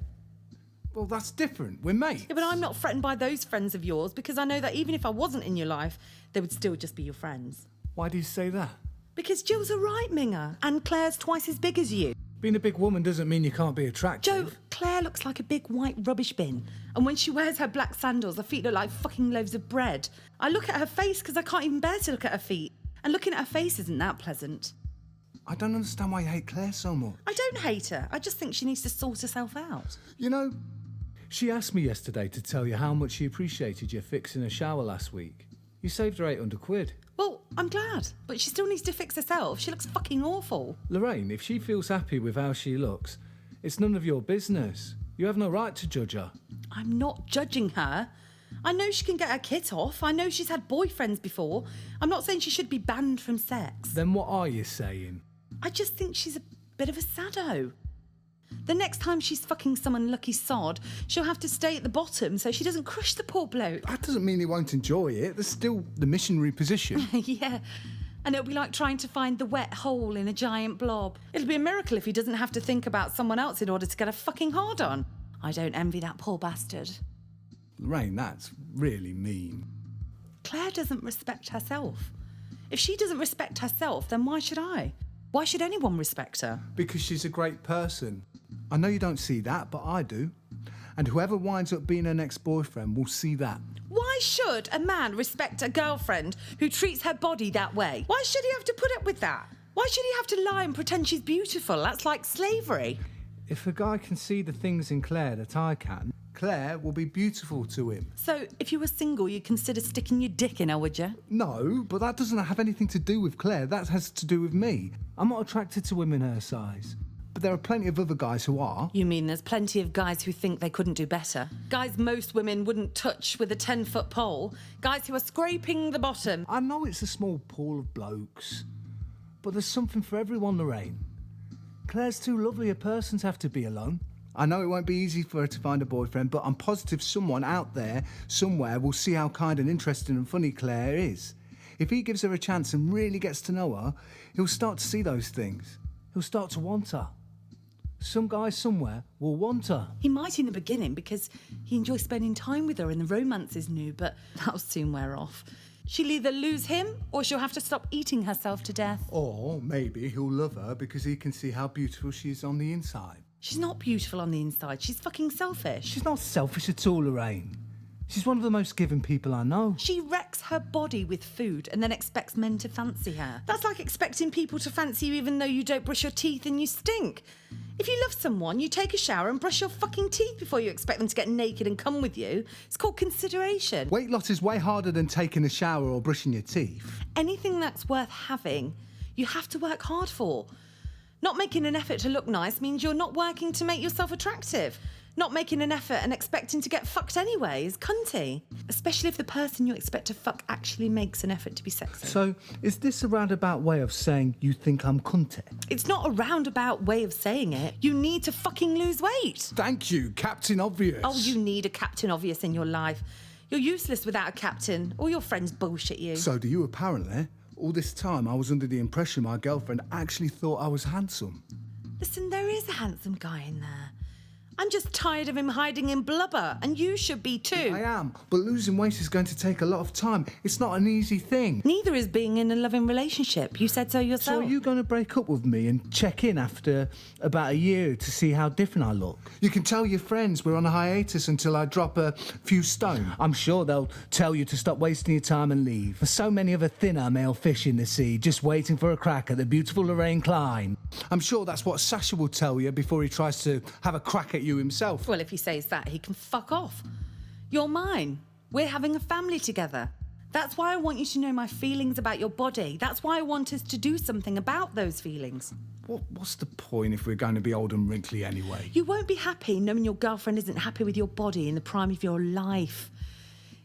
Well, that's different. We're mates. Yeah, but I'm not threatened by those friends of yours because I know that even if I wasn't in your life, they would still just be your friends. Why do you say that? Because Jill's a right minger and Claire's twice as big as you. Being a big woman doesn't mean you can't be attractive. Joe, Claire looks like a big white rubbish bin. And when she wears her black sandals, her feet look like fucking loaves of bread. I look at her face because I can't even bear to look at her feet. And looking at her face isn't that pleasant. I don't understand why you hate Claire so much. I don't hate her. I just think she needs to sort herself out. You know, she asked me yesterday to tell you how much she appreciated you fixing her shower last week. You saved her £800. Well, I'm glad, but she still needs to fix herself. She looks fucking awful. Lorraine, if she feels happy with how she looks, it's none of your business. You have no right to judge her. I'm not judging her. I know she can get her kit off. I know she's had boyfriends before. I'm not saying she should be banned from sex. Then what are you saying? I just think she's a bit of a sado. The next time she's fucking some unlucky sod, she'll have to stay at the bottom so she doesn't crush the poor bloke. That doesn't mean he won't enjoy it. There's still the missionary position. Yeah. And it'll be like trying to find the wet hole in a giant blob. It'll be a miracle if he doesn't have to think about someone else in order to get a fucking hard on. I don't envy that poor bastard. Lorraine, that's really mean. Claire doesn't respect herself. If she doesn't respect herself, then why should I? Why should anyone respect her? Because she's a great person. I know you don't see that, but I do. And whoever winds up being her next boyfriend will see that. Why should a man respect a girlfriend who treats her body that way? Why should he have to put up with that? Why should he have to lie and pretend she's beautiful? That's like slavery. If a guy can see the things in Claire that I can, Claire will be beautiful to him. So, if you were single, you'd consider sticking your dick in her, would you? No, but that doesn't have anything to do with Claire. That has to do with me. I'm not attracted to women her size. But there are plenty of other guys who are. You mean there's plenty of guys who think they couldn't do better? Guys most women wouldn't touch with a 10-foot pole? Guys who are scraping the bottom? I know it's a small pool of blokes, but there's something for everyone, Lorraine. Claire's too lovely a person to have to be alone. I know it won't be easy for her to find a boyfriend, but I'm positive someone out there, somewhere, will see how kind and interesting and funny Claire is. If he gives her a chance and really gets to know her, he'll start to see those things. He'll start to want her. Some guy somewhere will want her. He might in the beginning because he enjoys spending time with her and the romance is new, but that'll soon wear off. She'll either lose him or she'll have to stop eating herself to death. Or maybe he'll love her because he can see how beautiful she is on the inside. She's not beautiful on the inside. She's fucking selfish. She's not selfish at all, Lorraine. She's one of the most giving people I know. She wrecks her body with food and then expects men to fancy her. That's like expecting people to fancy you even though you don't brush your teeth and you stink. If you love someone, you take a shower and brush your fucking teeth before you expect them to get naked and come with you. It's called consideration. Weight loss is way harder than taking a shower or brushing your teeth. Anything that's worth having, you have to work hard for. Not making an effort to look nice means you're not working to make yourself attractive. Not making an effort and expecting to get fucked anyway is cunty. Especially if the person you expect to fuck actually makes an effort to be sexy. So, is this a roundabout way of saying you think I'm cunty? It's not a roundabout way of saying it. You need to fucking lose weight. Thank you, Captain Obvious. Oh, you need a Captain Obvious in your life. You're useless without a captain. All your friends bullshit you. So do you, apparently. All this time I was under the impression my girlfriend actually thought I was handsome. Listen, there is a handsome guy in there. I'm just tired of him hiding in blubber, and you should be too. I am, but losing weight is going to take a lot of time. It's not an easy thing. Neither is being in a loving relationship. You said so yourself. So are you going to break up with me and check in after about a year to see how different I look? You can tell your friends we're on a hiatus until I drop a few stone. I'm sure they'll tell you to stop wasting your time and leave. There's so many other thinner male fish in the sea just waiting for a crack at the beautiful Lorraine Klein. I'm sure that's what Sasha will tell you before he tries to have a crack at you himself. Well, if he says that, he can fuck off. You're mine. We're having a family together. That's why I want you to know my feelings about your body. That's why I want us to do something about those feelings. What's the point if we're going to be old and wrinkly anyway? You won't be happy knowing your girlfriend isn't happy with your body in the prime of your life.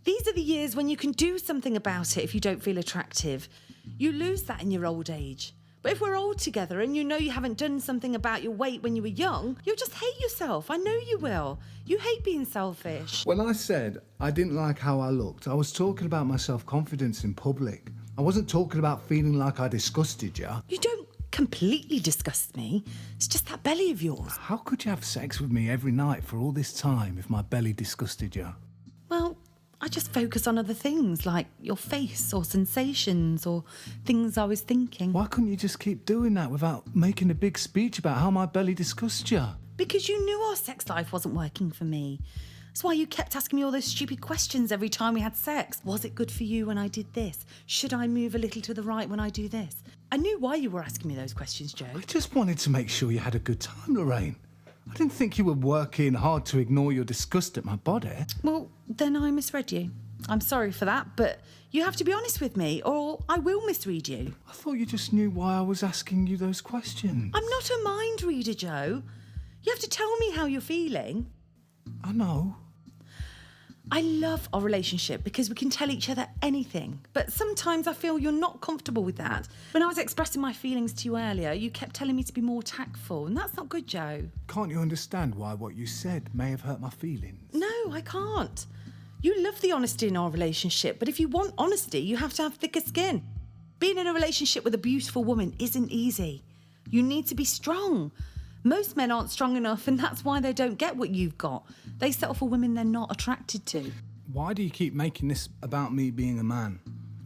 These are the years when you can do something about it if you don't feel attractive. You lose that in your old age. But if we're old together and you know you haven't done something about your weight when you were young, you'll just hate yourself. I know you will. You hate being selfish. When I said I didn't like how I looked, I was talking about my self-confidence in public. I wasn't talking about feeling like I disgusted you. You don't completely disgust me. It's just that belly of yours. How could you have sex with me every night for all this time if my belly disgusted you? Well, I just focus on other things, like your face or sensations or things I was thinking. Why couldn't you just keep doing that without making a big speech about how my belly disgusts you? Because you knew our sex life wasn't working for me. That's why you kept asking me all those stupid questions every time we had sex. Was it good for you when I did this? Should I move a little to the right when I do this? I knew why you were asking me those questions, Joe. I just wanted to make sure you had a good time, Lorraine. I didn't think you were working hard to ignore your disgust at my body. Well, then I misread you. I'm sorry for that, but you have to be honest with me or I will misread you. I thought you just knew why I was asking you those questions. I'm not a mind reader, Joe. You have to tell me how you're feeling. I know. I love our relationship because we can tell each other anything, but sometimes I feel you're not comfortable with that. When I was expressing my feelings to you earlier, you kept telling me to be more tactful, and that's not good, Joe. Can't you understand why what you said may have hurt my feelings? No, I can't. You love the honesty in our relationship, but if you want honesty, you have to have thicker skin. Being in a relationship with a beautiful woman isn't easy. You need to be strong. Most men aren't strong enough, and that's why they don't get what you've got. They settle for women they're not attracted to. Why do you keep making this about me being a man?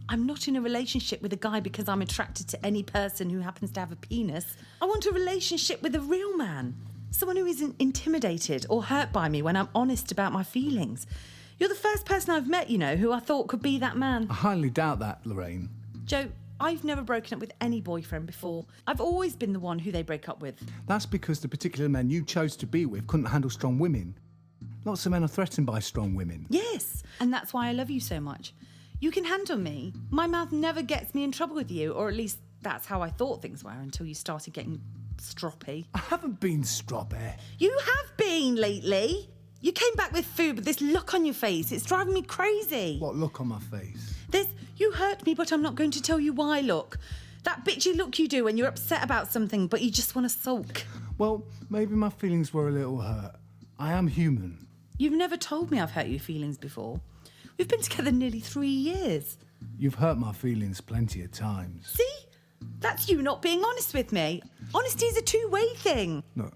I'm not in a relationship with a guy because I'm attracted to any person who happens to have a penis. I want a relationship with a real man. Someone who isn't intimidated or hurt by me when I'm honest about my feelings. You're the first person I've met, you know, who I thought could be that man. I highly doubt that, Lorraine. Joe, I've never broken up with any boyfriend before. I've always been the one who they break up with. That's because the particular men you chose to be with couldn't handle strong women. Lots of men are threatened by strong women. Yes, and that's why I love you so much. You can handle me. My mouth never gets me in trouble with you, or at least that's how I thought things were until you started getting stroppy. I haven't been stroppy. You have been lately. You came back with food with this look on your face. It's driving me crazy. What look on my face? This, you hurt me, but I'm not going to tell you why look. That bitchy look you do when you're upset about something, but you just want to sulk. Well, maybe my feelings were a little hurt. I am human. You've never told me I've hurt your feelings before. We've been together nearly 3 years. You've hurt my feelings plenty of times. See? That's you not being honest with me. Honesty is a two-way thing. No,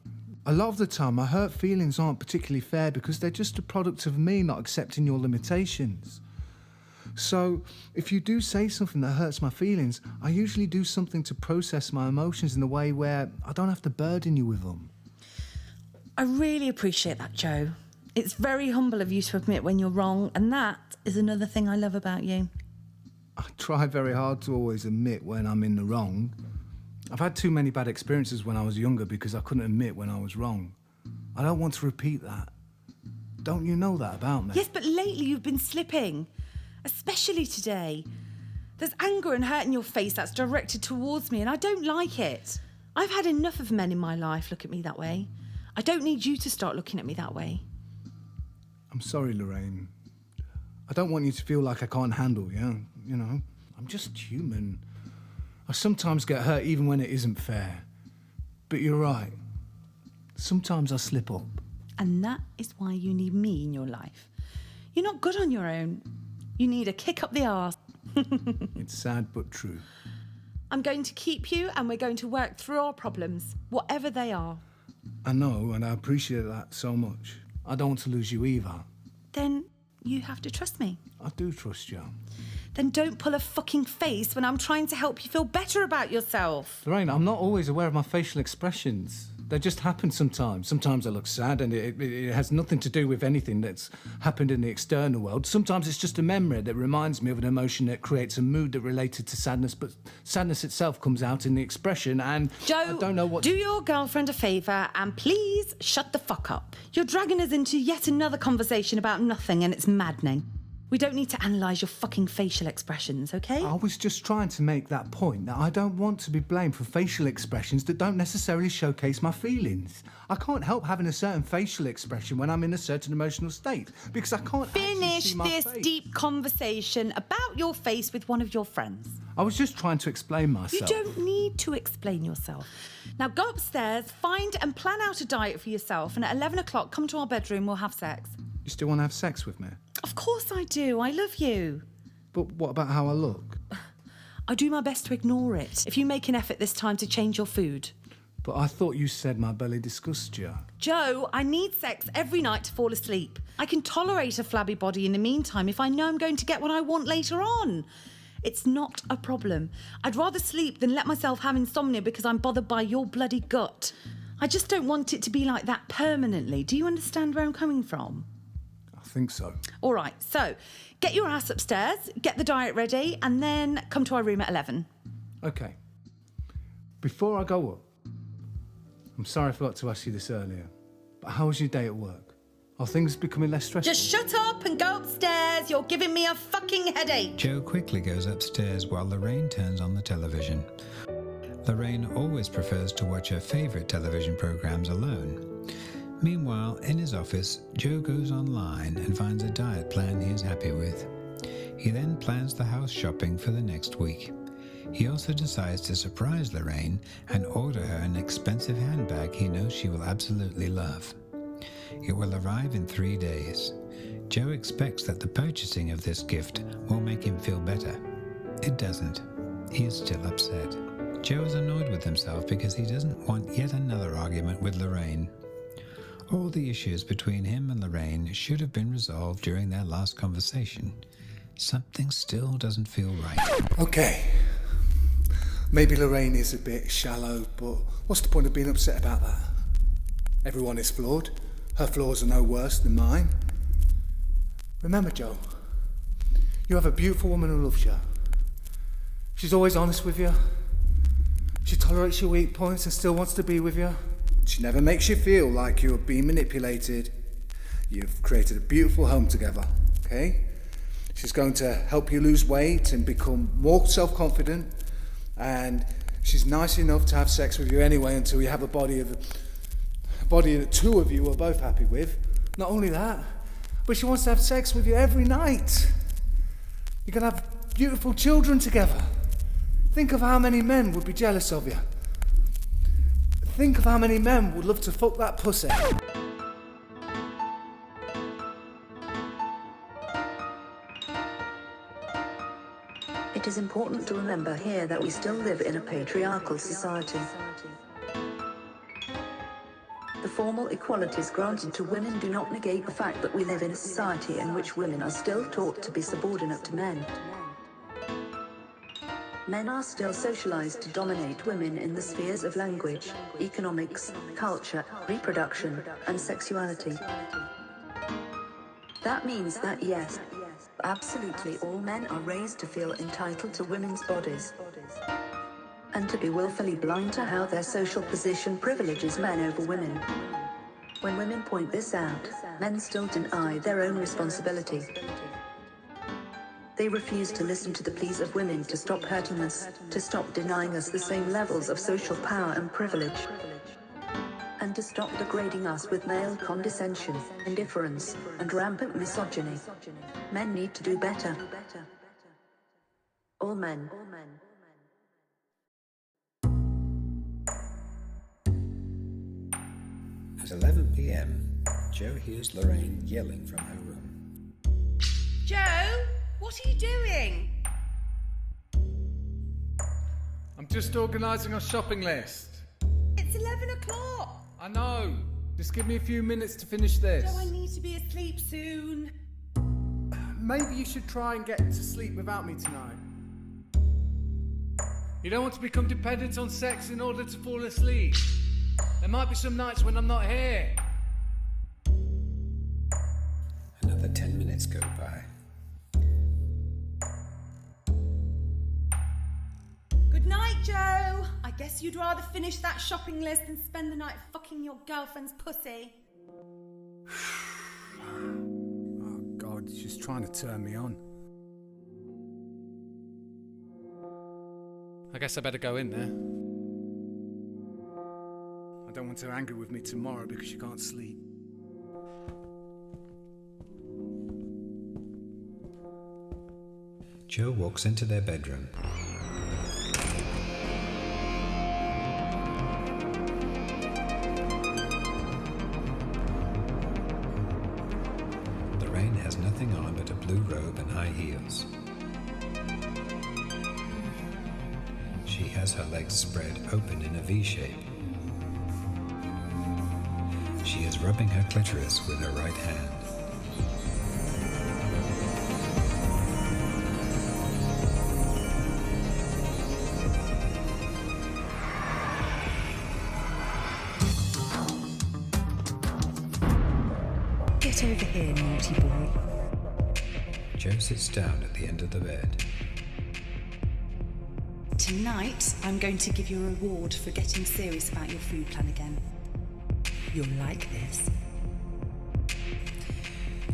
a lot of the time my hurt feelings aren't particularly fair because they're just a product of me not accepting your limitations. So, if you do say something that hurts my feelings, I usually do something to process my emotions in a way where I don't have to burden you with them. I really appreciate that, Joe. It's very humble of you to admit when you're wrong, and that is another thing I love about you. I try very hard to always admit when I'm in the wrong. I've had too many bad experiences when I was younger because I couldn't admit when I was wrong. I don't want to repeat that. Don't you know that about me? Yes, but lately you've been slipping. Especially today. There's anger and hurt in your face that's directed towards me, and I don't like it. I've had enough of men in my life look at me that way. I don't need you to start looking at me that way. I'm sorry, Lorraine. I don't want you to feel like I can't handle you. You know, I'm just human. I sometimes get hurt even when it isn't fair. But you're right. Sometimes I slip up. And that is why you need me in your life. You're not good on your own. You need a kick up the arse. It's sad but true. I'm going to keep you and we're going to work through our problems, whatever they are. I know, and I appreciate that so much. I don't want to lose you either. Then you have to trust me. I do trust you. Then don't pull a fucking face when I'm trying to help you feel better about yourself. Lorraine, I'm not always aware of my facial expressions. They just happen sometimes. Sometimes I look sad and it has nothing to do with anything that's happened in the external world. Sometimes it's just a memory that reminds me of an emotion that creates a mood that related to sadness, but sadness itself comes out in the expression and Joe, I don't know what... do your girlfriend a favour and please shut the fuck up. You're dragging us into yet another conversation about nothing and it's maddening. We don't need to analyse your fucking facial expressions, okay? I was just trying to make that point that I don't want to be blamed for facial expressions that don't necessarily showcase my feelings. I can't help having a certain facial expression when I'm in a certain emotional state because I can't actually Finish see my this face. deep conversation about your face with one of your friends. I was just trying to explain myself. You don't need to explain yourself. Now go upstairs, find and plan out a diet for yourself, and at 11 o'clock come to our bedroom, we'll have sex. You still want to have sex with me? Of course I do. I love you. But what about how I look? I do my best to ignore it. If you make an effort this time to change your food. But I thought you said my belly disgusts you. Joe, I need sex every night to fall asleep. I can tolerate a flabby body in the meantime if I know I'm going to get what I want later on. It's not a problem. I'd rather sleep than let myself have insomnia because I'm bothered by your bloody gut. I just don't want it to be like that permanently. Do you understand where I'm coming from? I think so. All right, so get your ass upstairs, get the diet ready, and then come to our room at 11. Okay. Before I go up, I'm sorry I forgot to ask you this earlier, but how was your day at work? Are things becoming less stressful? Just shut up and go upstairs. You're giving me a fucking headache. Joe quickly goes upstairs while Lorraine turns on the television. Lorraine always prefers to watch her favourite television programmes alone. Meanwhile, in his office, Joe goes online and finds a diet plan he is happy with. He then plans the house shopping for the next week. He also decides to surprise Lorraine and order her an expensive handbag he knows she will absolutely love. It will arrive in 3 days. Joe expects that the purchasing of this gift will make him feel better. It doesn't. He is still upset. Joe is annoyed with himself because he doesn't want yet another argument with Lorraine. All the issues between him and Lorraine should have been resolved during their last conversation. Something still doesn't feel right. Okay. Maybe Lorraine is a bit shallow, but what's the point of being upset about that? Everyone is flawed. Her flaws are no worse than mine. Remember, Joe, you have a beautiful woman who loves you. She's always honest with you. She tolerates your weak points and still wants to be with you. She never makes you feel like you're being manipulated. You've created a beautiful home together, okay? She's going to help you lose weight and become more self-confident. And she's nice enough to have sex with you anyway until you have a body that two of you are both happy with. Not only that, but she wants to have sex with you every night. You're going to have beautiful children together. Think of how many men would be jealous of you. Think of how many men would love to fuck that pussy. It is important to remember here that we still live in a patriarchal society. The formal equalities granted to women do not negate the fact that we live in a society in which women are still taught to be subordinate to men. Men are still socialized to dominate women in the spheres of language, economics, culture, reproduction, and sexuality. That means that yes, absolutely all men are raised to feel entitled to women's bodies, and to be willfully blind to how their social position privileges men over women. When women point this out, men still deny their own responsibility. They refuse to listen to the pleas of women to stop hurting us, to stop denying us the same levels of social power and privilege, and to stop degrading us with male condescension, indifference, and rampant misogyny. Men need to do better. All men. At 11 p.m., Joe hears Lorraine yelling from her room. Joe, what are you doing? I'm just organising a shopping list. It's 11 o'clock. I know. Just give me a few minutes to finish this. Joe, I need to be asleep soon. Maybe you should try and get to sleep without me tonight. You don't want to become dependent on sex in order to fall asleep. There might be some nights when I'm not here. Another 10 minutes go by. Good night, Joe. I guess you'd rather finish that shopping list than spend the night fucking your girlfriend's pussy. Oh God, she's trying to turn me on. I guess I better go in there. I don't want her angry with me tomorrow because she can't sleep. Joe walks into their bedroom. Lorraine has nothing on but a blue robe and high heels. She has her legs spread open in a V shape. She is rubbing her clitoris with her right hand. Get over here, naughty boy. Joe sits down at the end of the bed. Tonight, I'm going to give you a reward for getting serious about your food plan again. You'll like this.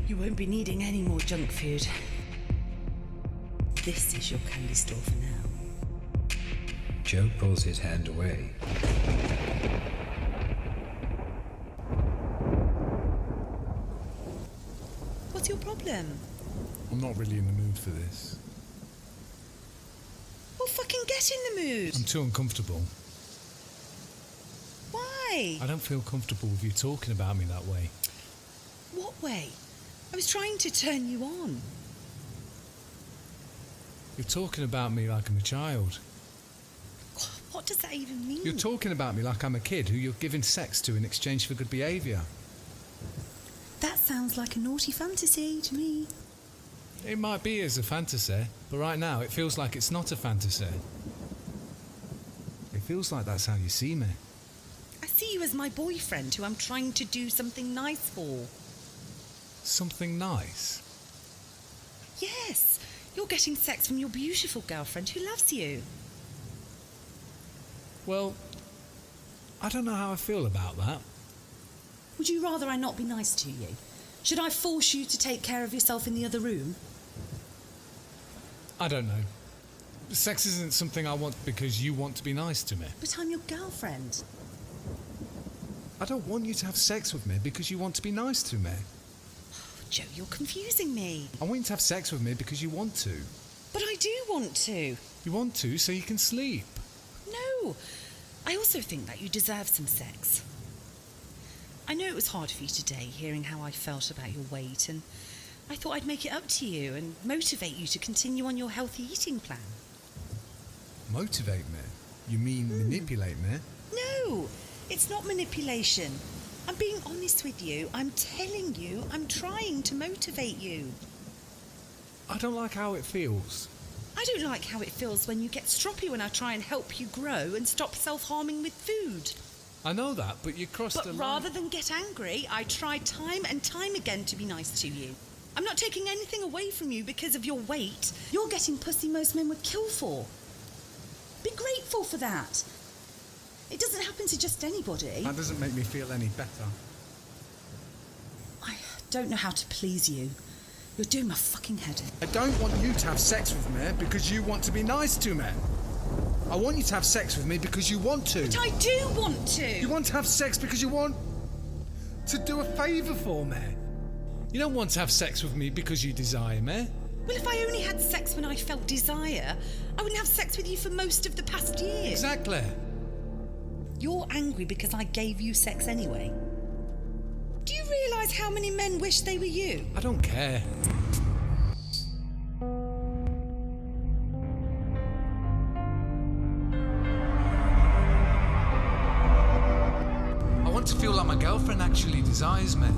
You won't be needing any more junk food. This is your candy store for now. Joe pulls his hand away. What's your problem? I'm not really in the mood for this. Well, fucking get in the mood. I'm too uncomfortable. Why? I don't feel comfortable with you talking about me that way. What way? I was trying to turn you on. You're talking about me like I'm a child. What does that even mean? You're talking about me like I'm a kid who you're giving sex to in exchange for good behaviour. That sounds like a naughty fantasy to me. It might be as a fantasy, but right now it feels like it's not a fantasy. It feels like that's how you see me. I see you as my boyfriend who I'm trying to do something nice for. Something nice? Yes, you're getting sex from your beautiful girlfriend who loves you. Well, I don't know how I feel about that. Would you rather I not be nice to you? Should I force you to take care of yourself in the other room? I don't know. Sex isn't something I want because you want to be nice to me. But I'm your girlfriend. I don't want you to have sex with me because you want to be nice to me. Joe, you're confusing me. I want you to have sex with me because you want to. But I do want to. You want to so you can sleep. No, I also think that you deserve some sex. I know it was hard for you today, hearing how I felt about your weight, and I thought I'd make it up to you and motivate you to continue on your healthy eating plan. Motivate me? You mean manipulate me? No, it's not manipulation. I'm being honest with you. I'm telling you, I'm trying to motivate you. I don't like how it feels. I don't like how it feels when you get stroppy when I try and help you grow and stop self-harming with food. I know that, but you crossed the line. But rather than get angry, I try time and time again to be nice to you. I'm not taking anything away from you because of your weight. You're getting pussy most men would kill for. Be grateful for that. It doesn't happen to just anybody. That doesn't make me feel any better. I don't know how to please you. You're doing my fucking head in. I don't want you to have sex with me because you want to be nice to me. I want you to have sex with me because you want to. But I do want to. You want to have sex because you want to do a favour for me. You don't want to have sex with me because you desire me. Well, if I only had sex when I felt desire, I wouldn't have sex with you for most of the past year. Exactly. You're angry because I gave you sex anyway. Do you realise how many men wish they were you? I don't care. I want to feel like my girlfriend actually desires me.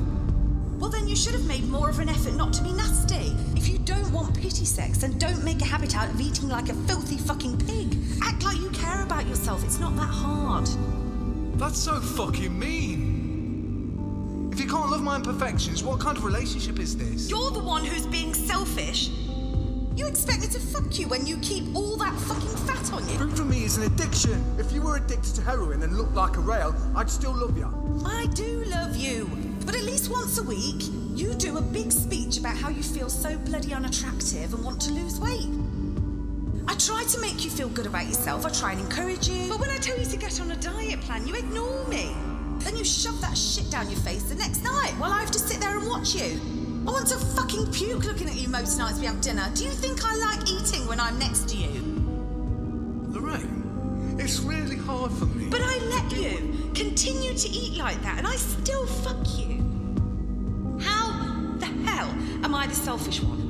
Well, then you should have made more of an effort not to be nasty. If you don't want pity sex, then don't make a habit out of eating like a filthy fucking pig. Act like you care about yourself. It's not that hard. That's so fucking mean. If you can't love my imperfections, what kind of relationship is this? You're the one who's being selfish. You expect me to fuck you when you keep all that fucking fat on you? Food for me is an addiction. If you were addicted to heroin and looked like a rail, I'd still love you. I do love you. But at least once a week, you do a big speech about how you feel so bloody unattractive and want to lose weight. I try to make you feel good about yourself. I try and encourage you. But when I tell you to get on a diet plan, you ignore me. Then you shove that shit down your face the next night while I have to sit there and watch you. I want to fucking puke looking at you most nights we have dinner. Do you think I like eating when I'm next to you? Lorraine, it's really hard for me. But I let you continue to eat like that and I still fuck you. How the hell am I the selfish one?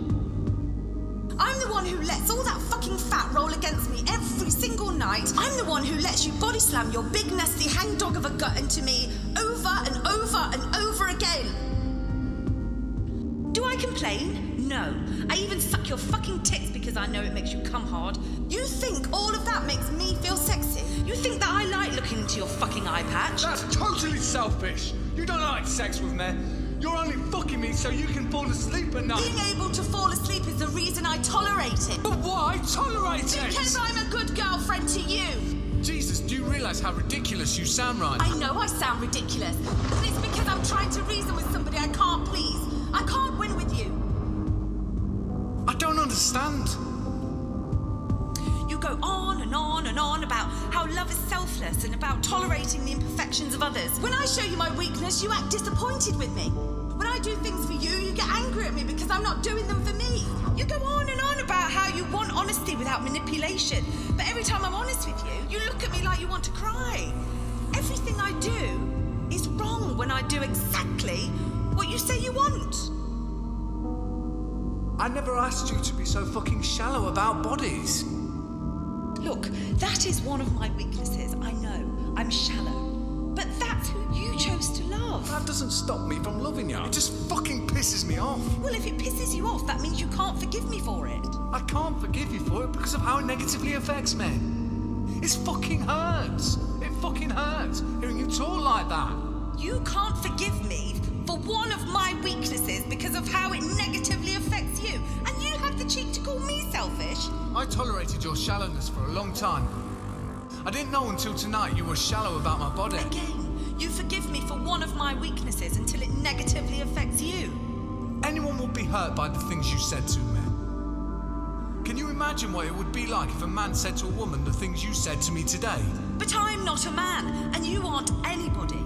I'm the one who lets all that fucking fat roll against me every single night. I'm the one who lets you body slam your big nasty hangdog of a gut into me over and over and over again. Do I complain? No. I even suck your fucking tits because I know it makes you come hard. You think all of that makes me feel sexy? You think that I like looking into your fucking eye patch? That's totally selfish. You don't like sex with me. You're only fucking me so you can fall asleep at night. Being able to fall asleep is the reason I tolerate it. But why tolerate it? Because I'm a good girlfriend to you. Jesus, do you realise how ridiculous you sound right now? I know I sound ridiculous, but it's because I'm trying to reason with somebody I can't please. I can't win with you. I don't understand. You go on and on and on about how love is selfless and about tolerating the imperfections of others. When I show you my weakness, you act disappointed with me. When I do things for you, you get angry at me because I'm not doing them for me. You go on and on about how you want honesty without manipulation, but every time I'm honest with you, you look at me like you want to cry. Everything I do is wrong when I do exactly what you say you want. I never asked you to be so fucking shallow about bodies. Look, that is one of my weaknesses. I know. I'm shallow. But that's who you chose to love. That doesn't stop me from loving you. It just fucking pisses me off. Well, if it pisses you off, that means you can't forgive me for it. I can't forgive you for it because of how it negatively affects me. It fucking hurts. It fucking hurts hearing you talk like that. You can't forgive me for one of my weaknesses because of how it negatively affects you. And you have the cheek to call me selfish. I tolerated your shallowness for a long time. I didn't know until tonight you were shallow about my body. Again, you forgive me for one of my weaknesses until it negatively affects you. Anyone would be hurt by the things you said to me. Can you imagine what it would be like if a man said to a woman the things you said to me today? But I'm not a man, and you aren't anybody.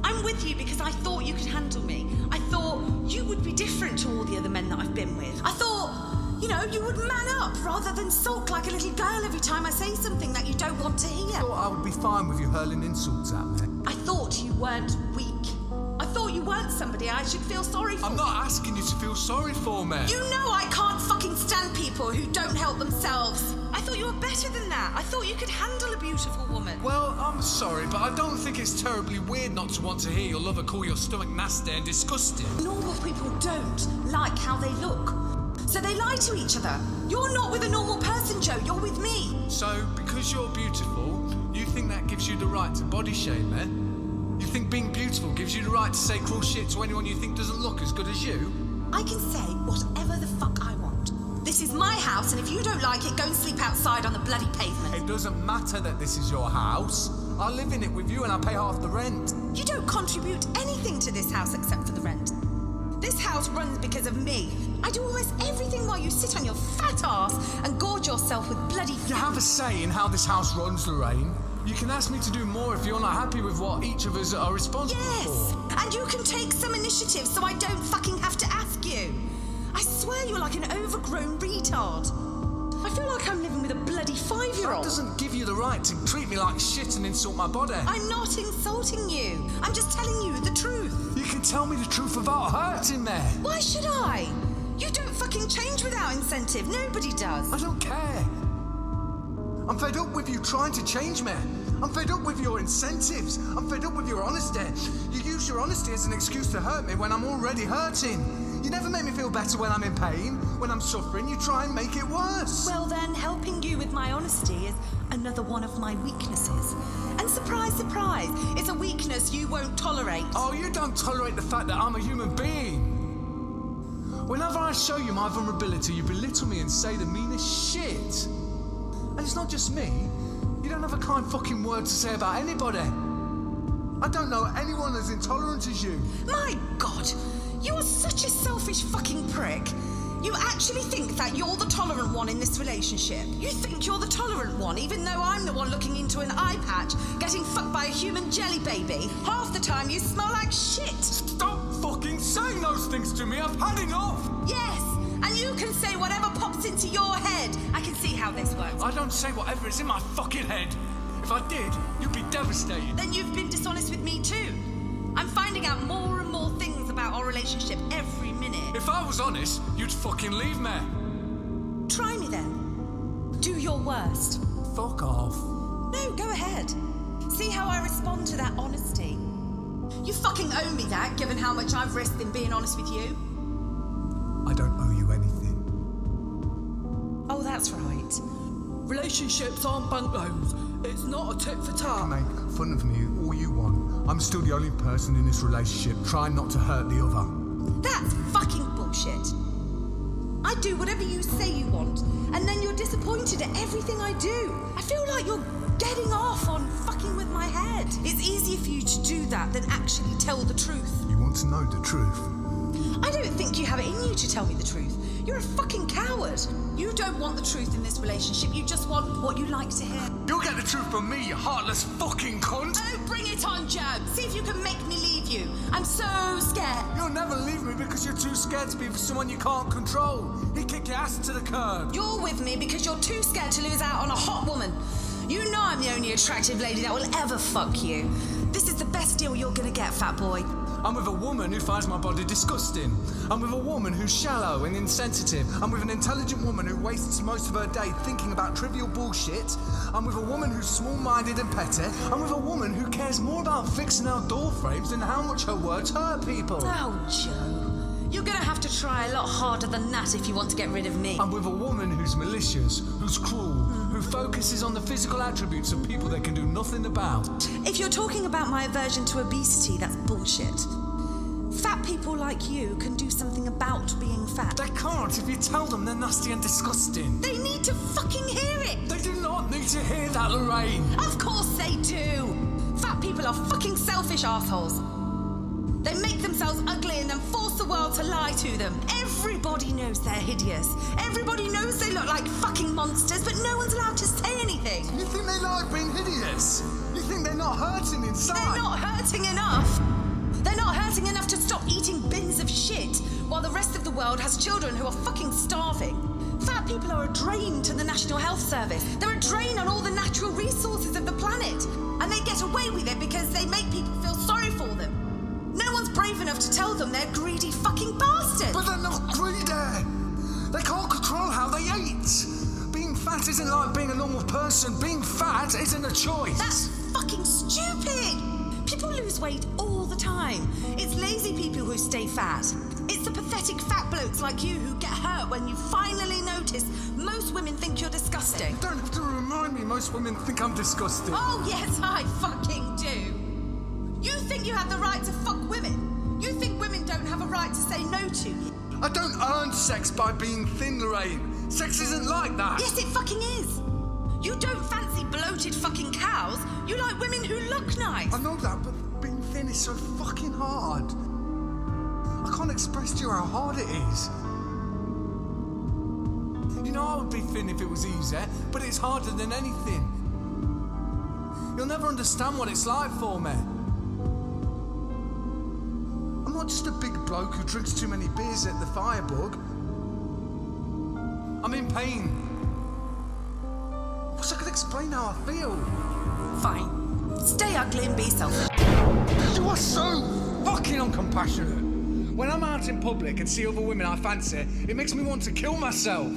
I'm with you because I thought you could handle me. I thought you would be different to all the other men that I've been with. I thought, you would man up rather than sulk like a little girl every time I say something that you don't want to hear. I thought I would be fine with you hurling insults at me. I thought you weren't weak. I thought you weren't somebody I should feel sorry for. I'm not asking you to feel sorry for me. You know I can't fucking stand people who don't help themselves. I thought you were better than that. I thought you could handle a beautiful woman. Well, I'm sorry, but I don't think it's terribly weird not to want to hear your lover call your stomach nasty and disgusting. Normal people don't like how they look. So they lie to each other. You're not with a normal person, Joe. You're with me. So, because you're beautiful, you think that gives you the right to body shame, eh? You think being beautiful gives you the right to say cruel shit to anyone you think doesn't look as good as you? I can say whatever the fuck I want. This is my house, and if you don't like it, go and sleep outside on the bloody pavement. It doesn't matter that this is your house. I live in it with you and I pay half the rent. You don't contribute anything to this house except for the rent. This house runs because of me. I do almost everything while you sit on your fat ass and gorge yourself with bloody food. You have a say in how this house runs, Lorraine. You can ask me to do more if you're not happy with what each of us are responsible for. Yes, and you can take some initiative so I don't fucking have to ask you. I swear you're like an overgrown retard. I feel like I'm living with a bloody 5-year-old. That doesn't give you the right to treat me like shit and insult my body. I'm not insulting you. I'm just telling you the truth. You can tell me the truth without hurting me. Why should I? You don't fucking change without incentive. Nobody does. I don't care. I'm fed up with you trying to change me. I'm fed up with your incentives. I'm fed up with your honesty. You use your honesty as an excuse to hurt me when I'm already hurting. You never make me feel better when I'm in pain. When I'm suffering, you try and make it worse. Well then, helping you with my honesty is another one of my weaknesses. And surprise, surprise, it's a weakness you won't tolerate. Oh, you don't tolerate the fact that I'm a human being. Whenever I show you my vulnerability, you belittle me and say the meanest shit. And it's not just me. You don't have a kind fucking word to say about anybody. I don't know anyone as intolerant as you. My God, you are such a selfish fucking prick. You actually think that you're the tolerant one in this relationship. You think you're the tolerant one, even though I'm the one looking into an eye patch, getting fucked by a human jelly baby. Half the time you smell like shit. Stop fucking saying those things to me. I've had enough. Yes, and you can say whatever pops into your head. I can see how this works. I don't say whatever is in my fucking head. If I did, you'd be devastated. Then you've been dishonest with me too. I'm finding out more and more things about our relationship every minute. If I was honest, you'd fucking leave me. Try me then. Do your worst. Fuck off. No, go ahead. See how I respond to that honesty. You fucking owe me that, given how much I've risked in being honest with you. I don't owe you anything. Oh, that's right. Relationships aren't bungalows. It's not not a tit for tat. Make fun of me all you want. I'm still the only person in this relationship trying not to hurt the other. That's fucking bullshit. I do whatever you say you want, and then you're disappointed at everything I do. I feel like you're getting off on fucking with my head. It's easier for you to do that than actually tell the truth. You want to know the truth? I don't think you have it in you to tell me the truth. You're a fucking coward. You don't want the truth in this relationship. You just want what you like to hear. You'll get the truth from me, you heartless fucking cunt! Oh, bring it on, Joe. See if you can make me leave you. I'm so scared. You'll never leave me because you're too scared to be with someone you can't control. He'd kick your ass to the curb. You're with me because you're too scared to lose out on a hot woman. You know I'm the only attractive lady that will ever fuck you. This is the best deal you're gonna get, fat boy. I'm with a woman who finds my body disgusting. I'm with a woman who's shallow and insensitive. I'm with an intelligent woman who wastes most of her day thinking about trivial bullshit. I'm with a woman who's small-minded and petty. I'm with a woman who cares more about fixing our door frames than how much her words hurt people. Oh, Joe. You're gonna have to try a lot harder than that if you want to get rid of me. I'm with a woman who's malicious, who's cruel, who focuses on the physical attributes of people they can do nothing about. If you're talking about my aversion to obesity, that's bullshit. Fat people like you can do something about being fat. They can't if you tell them they're nasty and disgusting. They need to fucking hear it. They do not need to hear that, Lorraine. Of course they do. Fat people are fucking selfish assholes. They make themselves ugly and then force the world to lie to them. Everybody knows they're hideous. Everybody knows they look like fucking monsters, but no one's allowed to say anything. You think they like being hideous? You think they're not hurting inside? They're not hurting enough. They're not hurting enough to stop eating bins of shit while the rest of the world has children who are fucking starving. Fat people are a drain to the National Health Service. They're a drain on all the natural resources of the planet. And they get away with it because they make people feel sorry for them. No one's brave enough to tell them they're greedy fucking bastards. But they're not greedy. They can't control how they eat. Being fat isn't like being a normal person. Being fat isn't a choice. That's fucking stupid. People lose weight all the time. It's lazy people who stay fat. It's the pathetic fat blokes like you who get hurt when you finally notice most women think you're disgusting. You don't have to remind me most women think I'm disgusting. Oh, yes, I fucking do. You think you have the right to fuck women? You think women don't have a right to say no to you? I don't earn sex by being thin, Lorraine. Sex isn't like that. Yes, it fucking is. You don't fancy bloated fucking cows. You like women who look nice. I know that, but being thin is so fucking hard. I can't express to you how hard it is. You know I would be thin if it was easy, but it's harder than anything. You'll never understand what it's like for me. I'm not just a big bloke who drinks too many beers at the Firebug. I'm in pain. I wish I could explain how I feel. Fine. Stay ugly and be selfish. You are so fucking uncompassionate. When I'm out in public and see other women I fancy, it makes me want to kill myself.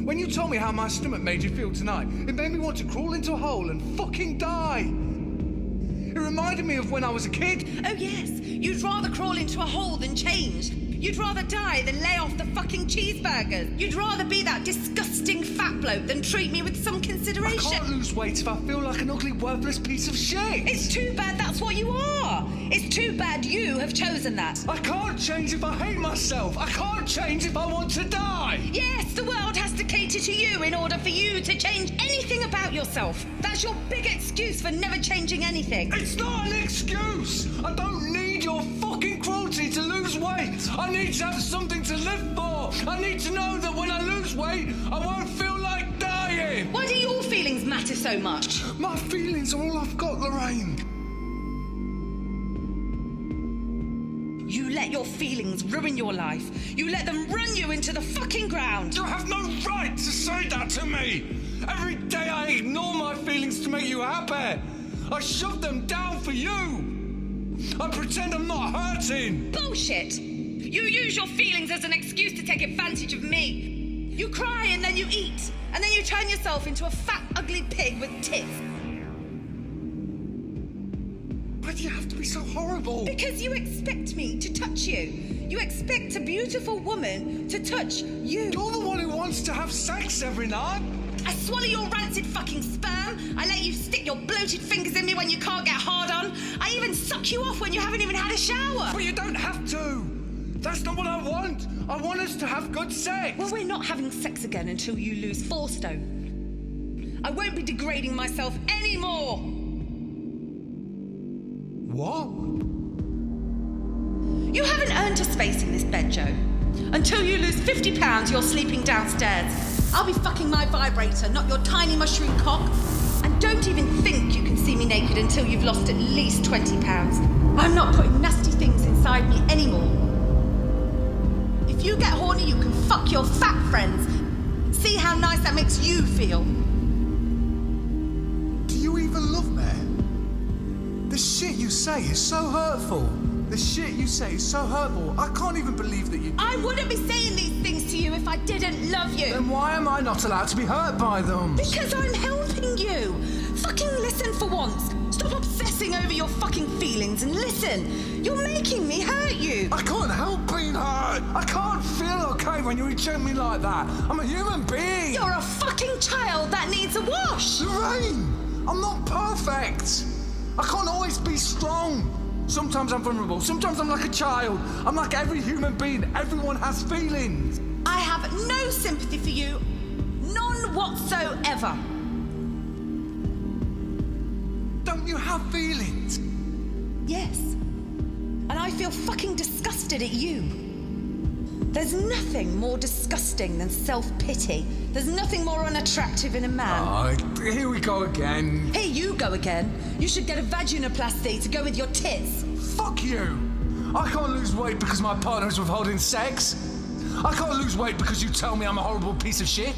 When you told me how my stomach made you feel tonight, it made me want to crawl into a hole and fucking die. It reminded me of when I was a kid. Oh yes, you'd rather crawl into a hole than change. You'd rather die than lay off the fucking cheeseburgers. You'd rather be that disgusting fat bloke than treat me with some consideration. I can't lose weight if I feel like an ugly, worthless piece of shit. It's too bad that's what you are. It's too bad you have chosen that. I can't change if I hate myself. I can't change if I want to die. Yes, the world has to cater to you in order for you to change anything about yourself. That's your big excuse for never changing anything. It's not an excuse. I don't need your fucking cruelty to lose weight. I need to have something to live for. I need to know that when I lose weight, I won't feel like dying. Why do your feelings matter so much? My feelings are all I've got, Lorraine. You let your feelings ruin your life. You let them run you into the fucking ground. You have no right to say that to me. Every day I ignore my feelings to make you happy. I shove them down for you. I pretend I'm not hurting. Bullshit. You use your feelings as an excuse to take advantage of me. You cry and then you eat. And then you turn yourself into a fat, ugly pig with tits. Why do you have to be so horrible? Because you expect me to touch you. You expect a beautiful woman to touch you. You're the one who wants to have sex every night. I swallow your rancid fucking sperm. I I let you stick your bloated fingers in me when you can't get hard on. I even suck you off when you haven't even had a shower. But you don't have to. That's not what I want. I want us to have good sex. Well, we're not having sex again until you lose 4 stone. I won't be degrading myself anymore. What? You haven't earned a space in this bed, Joe. Until you lose 50 pounds, you're sleeping downstairs. I'll be fucking my vibrator, not your tiny mushroom cock. And don't even think you can see me naked until you've lost at least 20 pounds. I'm not putting nasty things inside me anymore. If you get horny, you can fuck your fat friends. See how nice that makes you feel. Do you even love me? The shit you say is so hurtful. The shit you say is so hurtful. I can't even believe that you... I wouldn't be saying these things to you if I didn't love you. Then why am I not allowed to be hurt by them? Because I'm helping you. Fucking listen for once. Stop obsessing over your fucking feelings and listen. You're making me hurt you. I can't help being hurt. I can't feel okay when you reject me like that. I'm a human being. You're a fucking child that needs a wash. Lorraine, I'm not perfect. I can't always be strong. Sometimes I'm vulnerable. Sometimes I'm like a child. I'm like every human being. Everyone has feelings. I have no sympathy for you. None whatsoever. Don't you have feelings? Yes. And I feel fucking disgusted at you. There's nothing more disgusting than self-pity. There's nothing more unattractive in a man. Oh, here we go again. Here you go again. You should get a vaginoplasty to go with your tits. Fuck you. I can't lose weight because my partner is withholding sex. I can't lose weight because you tell me I'm a horrible piece of shit.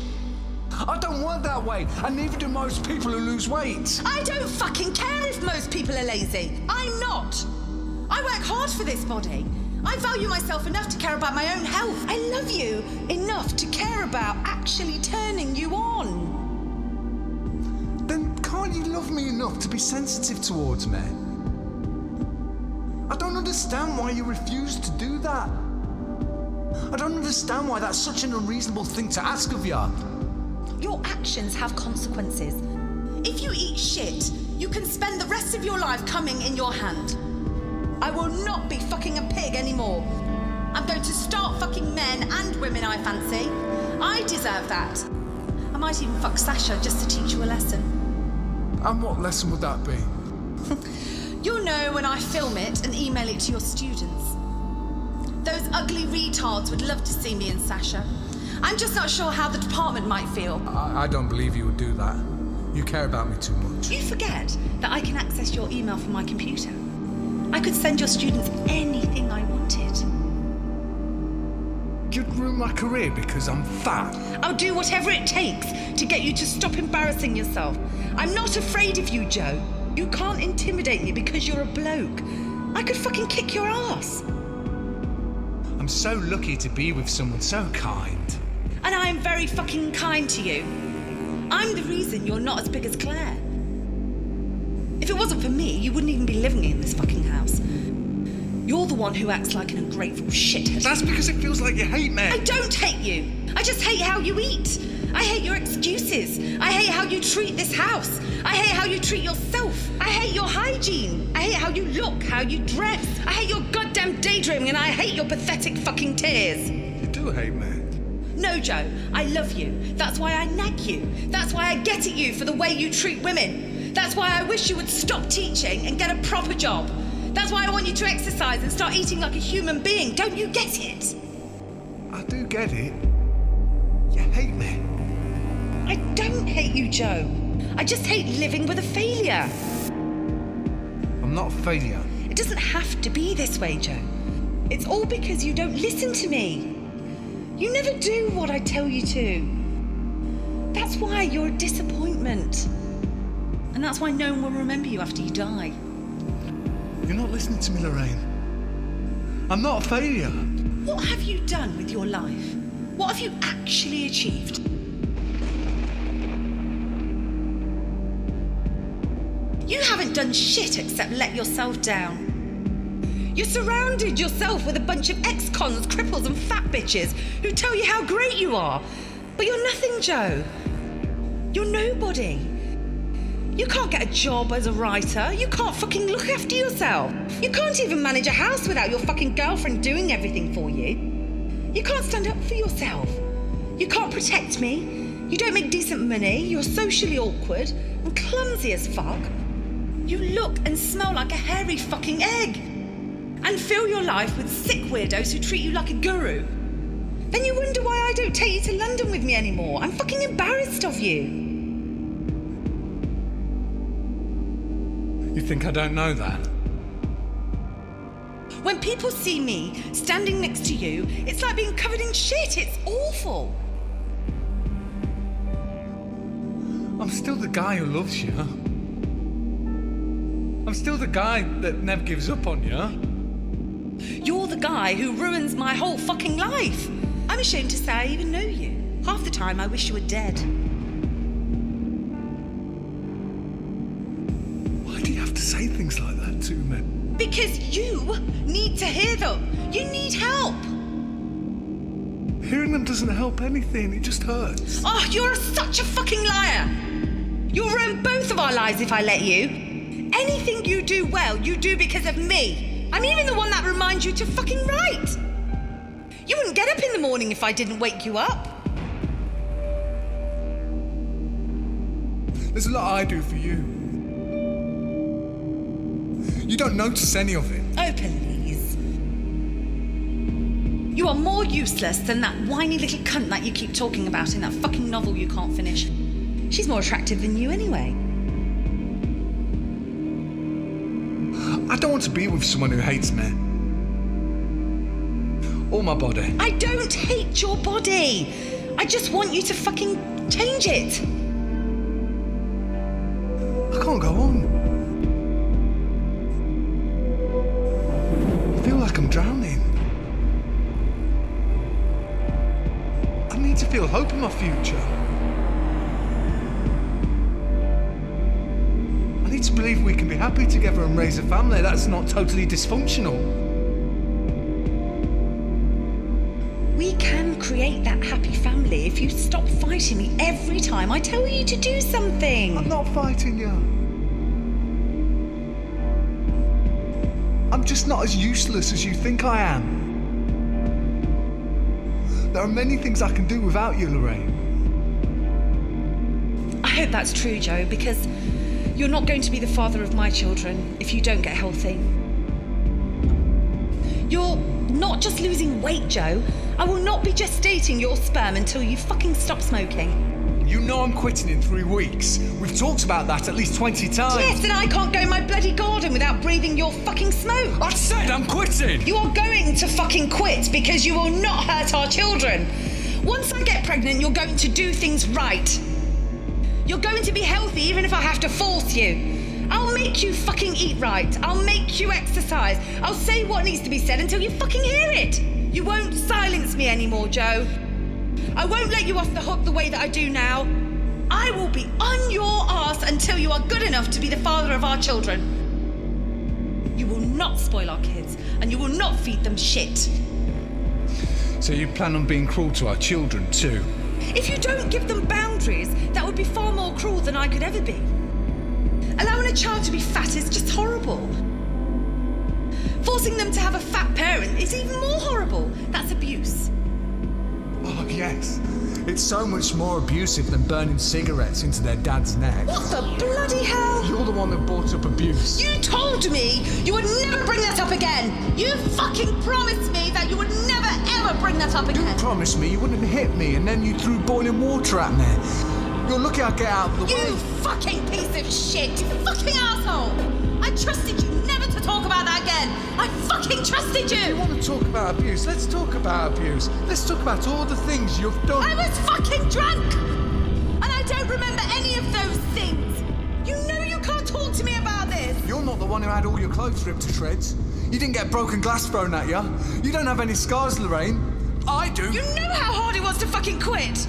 I don't work that way, and neither do most people who lose weight. I don't fucking care if most people are lazy. I'm not. I work hard for this body. I value myself enough to care about my own health. I love you enough to care about actually turning you on. Then can't you love me enough to be sensitive towards me? I don't understand why you refuse to do that. I don't understand why that's such an unreasonable thing to ask of you. Your actions have consequences. If you eat shit, you can spend the rest of your life coming in your hand. I will not be fucking a pig anymore. I'm going to start fucking men and women I fancy. I deserve that. I might even fuck Sasha just to teach you a lesson. And what lesson would that be? You'll know when I film it and email it to your students. Those ugly retards would love to see me and Sasha. I'm just not sure how the department might feel. I don't believe you would do that. You care about me too much. You forget that I can access your email from my computer. I could send your students anything I wanted. You'd ruin my career because I'm fat. I'll do whatever it takes to get you to stop embarrassing yourself. I'm not afraid of you, Joe. You can't intimidate me because you're a bloke. I could fucking kick your ass. I'm so lucky to be with someone so kind. And I am very fucking kind to you. I'm the reason you're not as big as Claire. If it wasn't for me, you wouldn't even be living in this fucking house. You're the one who acts like an ungrateful shithead. That's because it feels like you hate me. I don't hate you. I just hate how you eat. I hate your excuses. I hate how you treat this house. I hate how you treat yourself. I hate your hygiene. I hate how you look, how you dress. I hate your goddamn daydreaming, and I hate your pathetic fucking tears. You do hate me. No, Joe, I love you. That's why I nag you. That's why I get at you for the way you treat women. That's why I wish you would stop teaching and get a proper job. That's why I want you to exercise and start eating like a human being. Don't you get it? I do get it. You hate me. I don't hate you, Joe. I just hate living with a failure. I'm not a failure. It doesn't have to be this way, Joe. It's all because you don't listen to me. You never do what I tell you to. That's why you're a disappointment. And that's why no one will remember you after you die. You're not listening to me, Lorraine. I'm not a failure. What have you done with your life? What have you actually achieved? You haven't done shit except let yourself down. You surrounded yourself with a bunch of ex-cons, cripples and fat bitches who tell you how great you are. But you're nothing, Joe. You're nobody. You can't get a job as a writer. You can't fucking look after yourself. You can't even manage a house without your fucking girlfriend doing everything for you. You can't stand up for yourself. You can't protect me. You don't make decent money. You're socially awkward and clumsy as fuck. You look and smell like a hairy fucking egg. And fill your life with sick weirdos who treat you like a guru. Then you wonder why I don't take you to London with me anymore. I'm fucking embarrassed of you. You think I don't know that? When people see me standing next to you, it's like being covered in shit. It's awful. I'm still the guy who loves you. I'm still the guy that never gives up on you. You're the guy who ruins my whole fucking life. I'm ashamed to say I even know you. Half the time I wish you were dead. Why do you have to say things like that to me? Because you need to hear them. You need help. Hearing them doesn't help anything. It just hurts. Oh, you're such a fucking liar. You'll ruin both of our lives if I let you. Anything you do well, you do because of me. I'm even the one that reminds you to fucking write. You wouldn't get up in the morning if I didn't wake you up. There's a lot I do for you. You don't notice any of it. Oh, please. You are more useless than that whiny little cunt that you keep talking about in that fucking novel you can't finish. She's more attractive than you anyway. I don't want to be with someone who hates me. Or my body. I don't hate your body. I just want you to fucking change it. I can't go on. I feel like I'm drowning. I need to feel hope in my future. I need to believe we can be happy together and raise a family that's not totally dysfunctional. We can create that happy family if you stop fighting me every time I tell you to do something. I'm not fighting you. I'm just not as useless as you think I am. There are many things I can do without you, Lorraine. I hope that's true, Joe, because you're not going to be the father of my children if you don't get healthy. You're not just losing weight, Joe. I will not be gestating your sperm until you fucking stop smoking. You know I'm quitting in 3 weeks. We've talked about that at least 20 times. Yes, and I can't go in my bloody garden without breathing your fucking smoke. I said I'm quitting! You are going to fucking quit because you will not hurt our children. Once I get pregnant, you're going to do things right. You're going to be healthy even if I have to force you. I'll make you fucking eat right. I'll make you exercise. I'll say what needs to be said until you fucking hear it. You won't silence me anymore, Joe. I won't let you off the hook the way that I do now. I will be on your ass until you are good enough to be the father of our children. You will not spoil our kids, and you will not feed them shit. So you plan on being cruel to our children too? If you don't give them boundaries, that would be far more cruel than I could ever be. Allowing a child to be fat is just horrible. Forcing them to have a fat parent is even more horrible. That's abuse. Oh, yes. It's so much more abusive than burning cigarettes into their dad's neck. What the bloody hell? You're the one that brought up abuse. You told me you would never bring that up again. You fucking promised me that you would never ever bring that up again. You promised me you wouldn't hit me and then you threw boiling water at me. You're lucky I get out of the way. You fucking piece of shit. You fucking asshole. I trusted you never to talk about that again. I fucking trusted you. If you want to talk about abuse, let's talk about abuse. Let's talk about all the things you've done. I was fucking drunk. And I don't remember any of those things. You know you can't talk to me about this. You're not the one who had all your clothes ripped to shreds. You didn't get broken glass thrown at you. You don't have any scars, Lorraine. I do. You know how hard it was to fucking quit.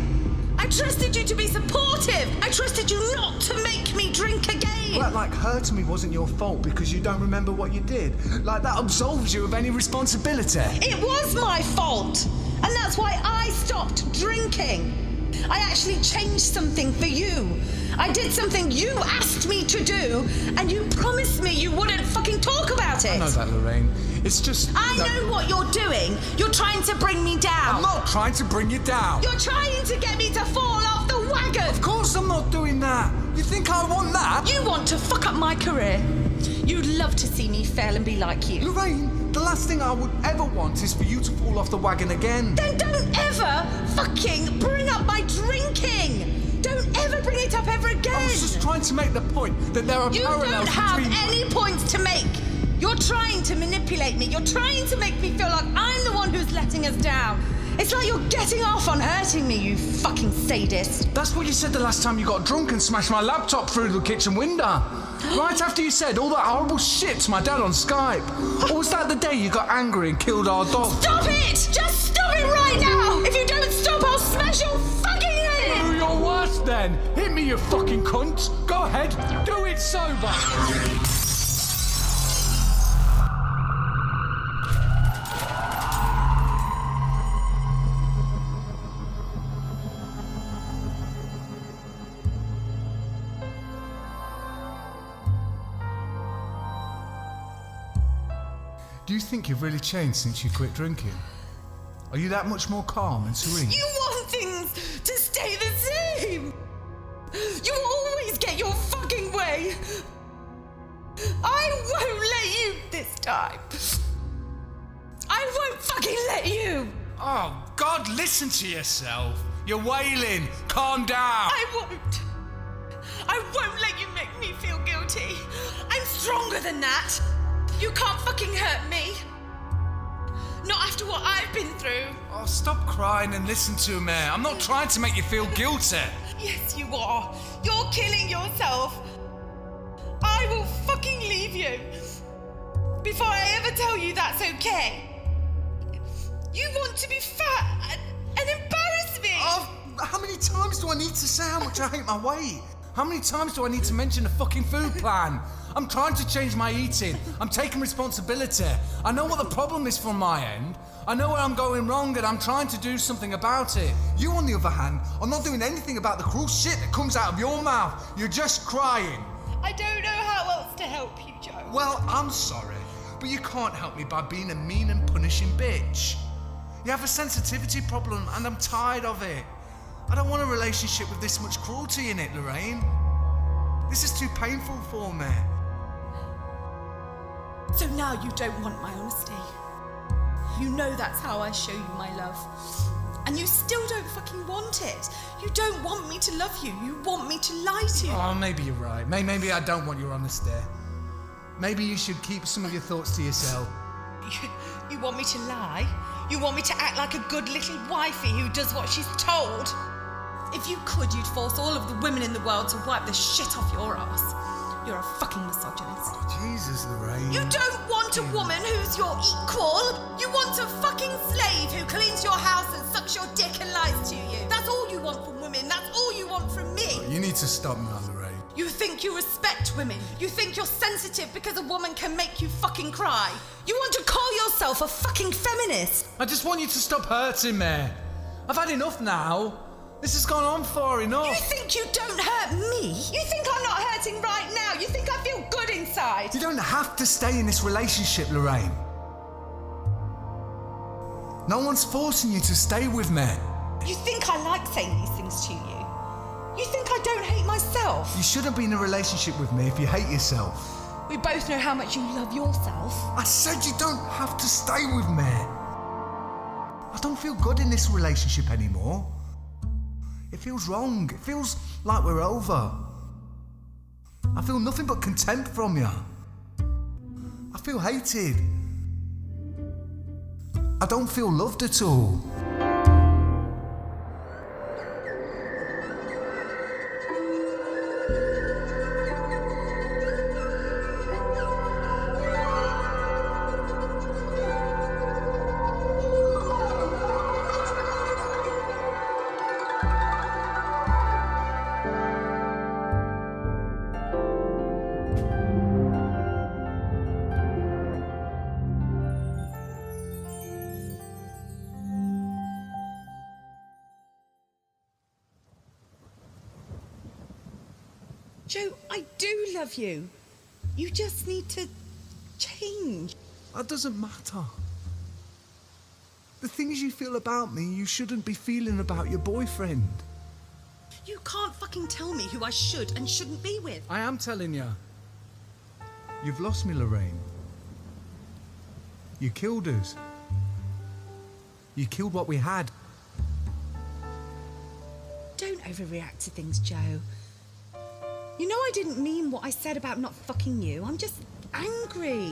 I trusted you to be supportive. I trusted you not to make me drink again. Well, like hurting me wasn't your fault because you don't remember what you did. Like that absolves you of any responsibility. It was my fault. And that's why I stopped drinking. I actually changed something for you. I did something you asked me to do, and you promised me you wouldn't fucking talk about it. I know that, Lorraine. It's just... I know what you're doing. You're trying to bring me down. I'm not trying to bring you down. You're trying to get me to fall off the wagon. Of course I'm not doing that. You think I want that? You want to fuck up my career. You'd love to see me fail and be like you. Lorraine, the last thing I would ever want is for you to fall off the wagon again. Then don't ever fucking bring up my drinking. Don't ever bring it up ever again. I was just trying to make the point that there are parallels between... You don't have any points to make. You're trying to manipulate me. You're trying to make me feel like I'm the one who's letting us down. It's like you're getting off on hurting me, you fucking sadist. That's what you said the last time you got drunk and smashed my laptop through the kitchen window. Right after you said all that horrible shit to my dad on Skype. Or was that the day you got angry and killed our dog? Stop it! Just stop it right now! If you don't stop, I'll smash your fucking head! Do your worst then. Hit me, you fucking cunt. Go ahead. Do it sober. Do you think you've really changed since you quit drinking? Are you that much more calm and serene? You want things to stay the same! You always get your fucking way! I won't let you this time! I won't fucking let you! Oh, God, listen to yourself. You're wailing. Calm down. I won't! I won't let you make me feel guilty! I'm stronger than that! You can't fucking hurt me! Not after what I've been through! Oh, stop crying and listen to me. I'm not trying to make you feel guilty. Yes, you are! You're killing yourself! I will fucking leave you! Before I ever tell you that's okay! You want to be fat and embarrass me! Oh, how many times do I need to say how much I hate my weight? How many times do I need to mention the fucking food plan? I'm trying to change my eating. I'm taking responsibility. I know what the problem is from my end. I know where I'm going wrong and I'm trying to do something about it. You, on the other hand, are not doing anything about the cruel shit that comes out of your mouth. You're just crying. I don't know how else to help you, Joe. Well, I'm sorry, but you can't help me by being a mean and punishing bitch. You have a sensitivity problem and I'm tired of it. I don't want a relationship with this much cruelty in it, Lorraine. This is too painful for me. So now you don't want my honesty. You know that's how I show you my love. And you still don't fucking want it. You don't want me to love you. You want me to lie to you. Oh, maybe you're right. Maybe I don't want your honesty. Maybe you should keep some of your thoughts to yourself. You want me to lie? You want me to act like a good little wifey who does what she's told? If you could, you'd force all of the women in the world to wipe the shit off your ass. You're a fucking misogynist. Oh, Jesus, Lorraine. You don't want a woman who's your equal. You want a fucking slave who cleans your house and sucks your dick and lies to you. That's all you want from women. That's all you want from me. You need to stop now, Lorraine. You think you respect women. You think you're sensitive because a woman can make you fucking cry. You want to call yourself a fucking feminist. I just want you to stop hurting me. I've had enough now. This has gone on far enough. You think you don't hurt me? You think I'm not hurting right now? You think I feel good inside? You don't have to stay in this relationship, Lorraine. No one's forcing you to stay with me. You think I like saying these things to you? You think I don't hate myself? You shouldn't be in a relationship with me if you hate yourself. We both know how much you love yourself. I said you don't have to stay with me. I don't feel good in this relationship anymore. It feels wrong. It feels like we're over. I feel nothing but contempt from you. I feel hated. I don't feel loved at all. do love you. You just need to change. That doesn't matter. The things you feel about me, you shouldn't be feeling about your boyfriend. You can't fucking tell me who I should and shouldn't be with. I am telling you. You've lost me, Lorraine. You killed us. You killed what we had. Don't overreact to things, Joe. You know I didn't mean what I said about not fucking you. I'm just angry.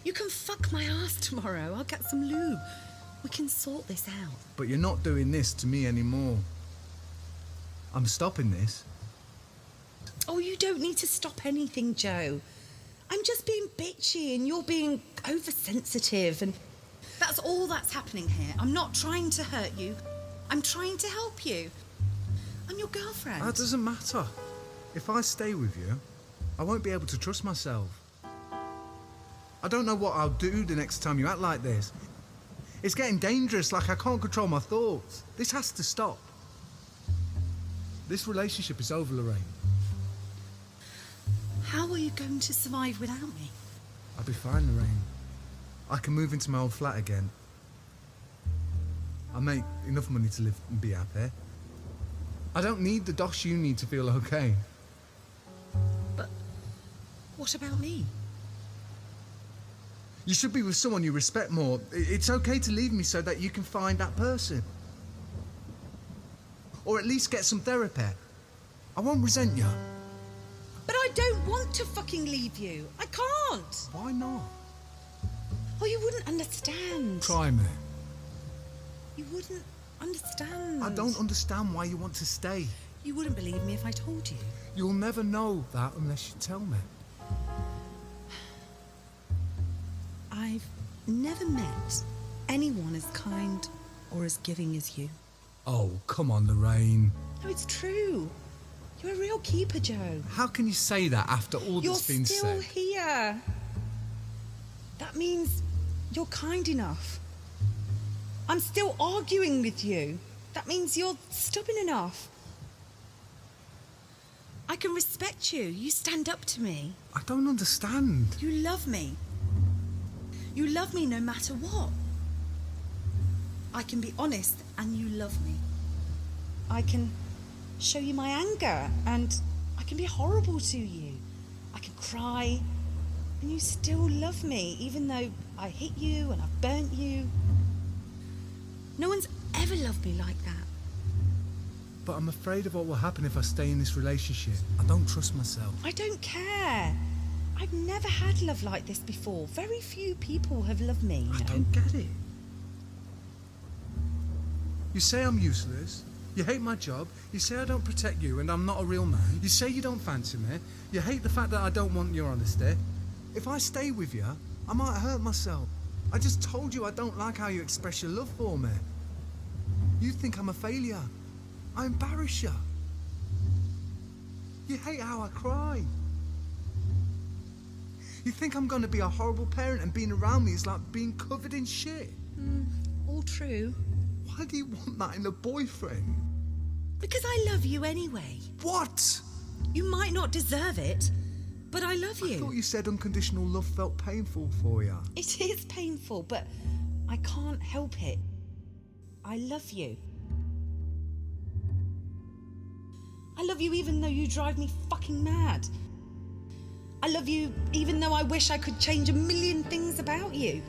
You can fuck my ass tomorrow. I'll get some lube. We can sort this out. But you're not doing this to me anymore. I'm stopping this. Oh, you don't need to stop anything, Joe. I'm just being bitchy and you're being oversensitive, and that's all that's happening here. I'm not trying to hurt you. I'm trying to help you. I'm your girlfriend. That doesn't matter. If I stay with you, I won't be able to trust myself. I don't know what I'll do the next time you act like this. It's getting dangerous, like I can't control my thoughts. This has to stop. This relationship is over, Lorraine. How are you going to survive without me? I'll be fine, Lorraine. I can move into my old flat again. I make enough money to live and be happy. I don't need the dosh you need to feel okay. But what about me? You should be with someone you respect more. It's okay to leave me so that you can find that person. Or at least get some therapy. I won't resent you. But I don't want to fucking leave you. I can't. Why not? Oh, you wouldn't understand. Try me. You wouldn't understand. I don't understand why you want to stay. You wouldn't believe me if I told you. You'll never know that unless you tell me. I've never met anyone as kind or as giving as you. Oh, come on, Lorraine. No, it's true. You're a real keeper, Joe. How can you say that after all that's been said? You're still here. That means you're kind enough. I'm still arguing with you. That means you're stubborn enough. I can respect you. You stand up to me. I don't understand. You love me. You love me no matter what. I can be honest and you love me. I can show you my anger and I can be horrible to you. I can cry and you still love me even though I hit you and I've burnt you. No one's ever loved me like that. But I'm afraid of what will happen if I stay in this relationship. I don't trust myself. I don't care. I've never had love like this before. Very few people have loved me. I don't get it. You say I'm useless. You hate my job. You say I don't protect you and I'm not a real man. You say you don't fancy me. You hate the fact that I don't want your honesty. If I stay with you, I might hurt myself. I just told you I don't like how you express your love for me. You think I'm a failure. I embarrass you. You hate how I cry. You think I'm going to be a horrible parent and being around me is like being covered in shit. All true. Why do you want that in a boyfriend? Because I love you anyway. What? You might not deserve it, but I love you. I thought you said unconditional love felt painful for you. It is painful, but I can't help it. I love you. I love you even though you drive me fucking mad. I love you even though I wish I could change a million things about you.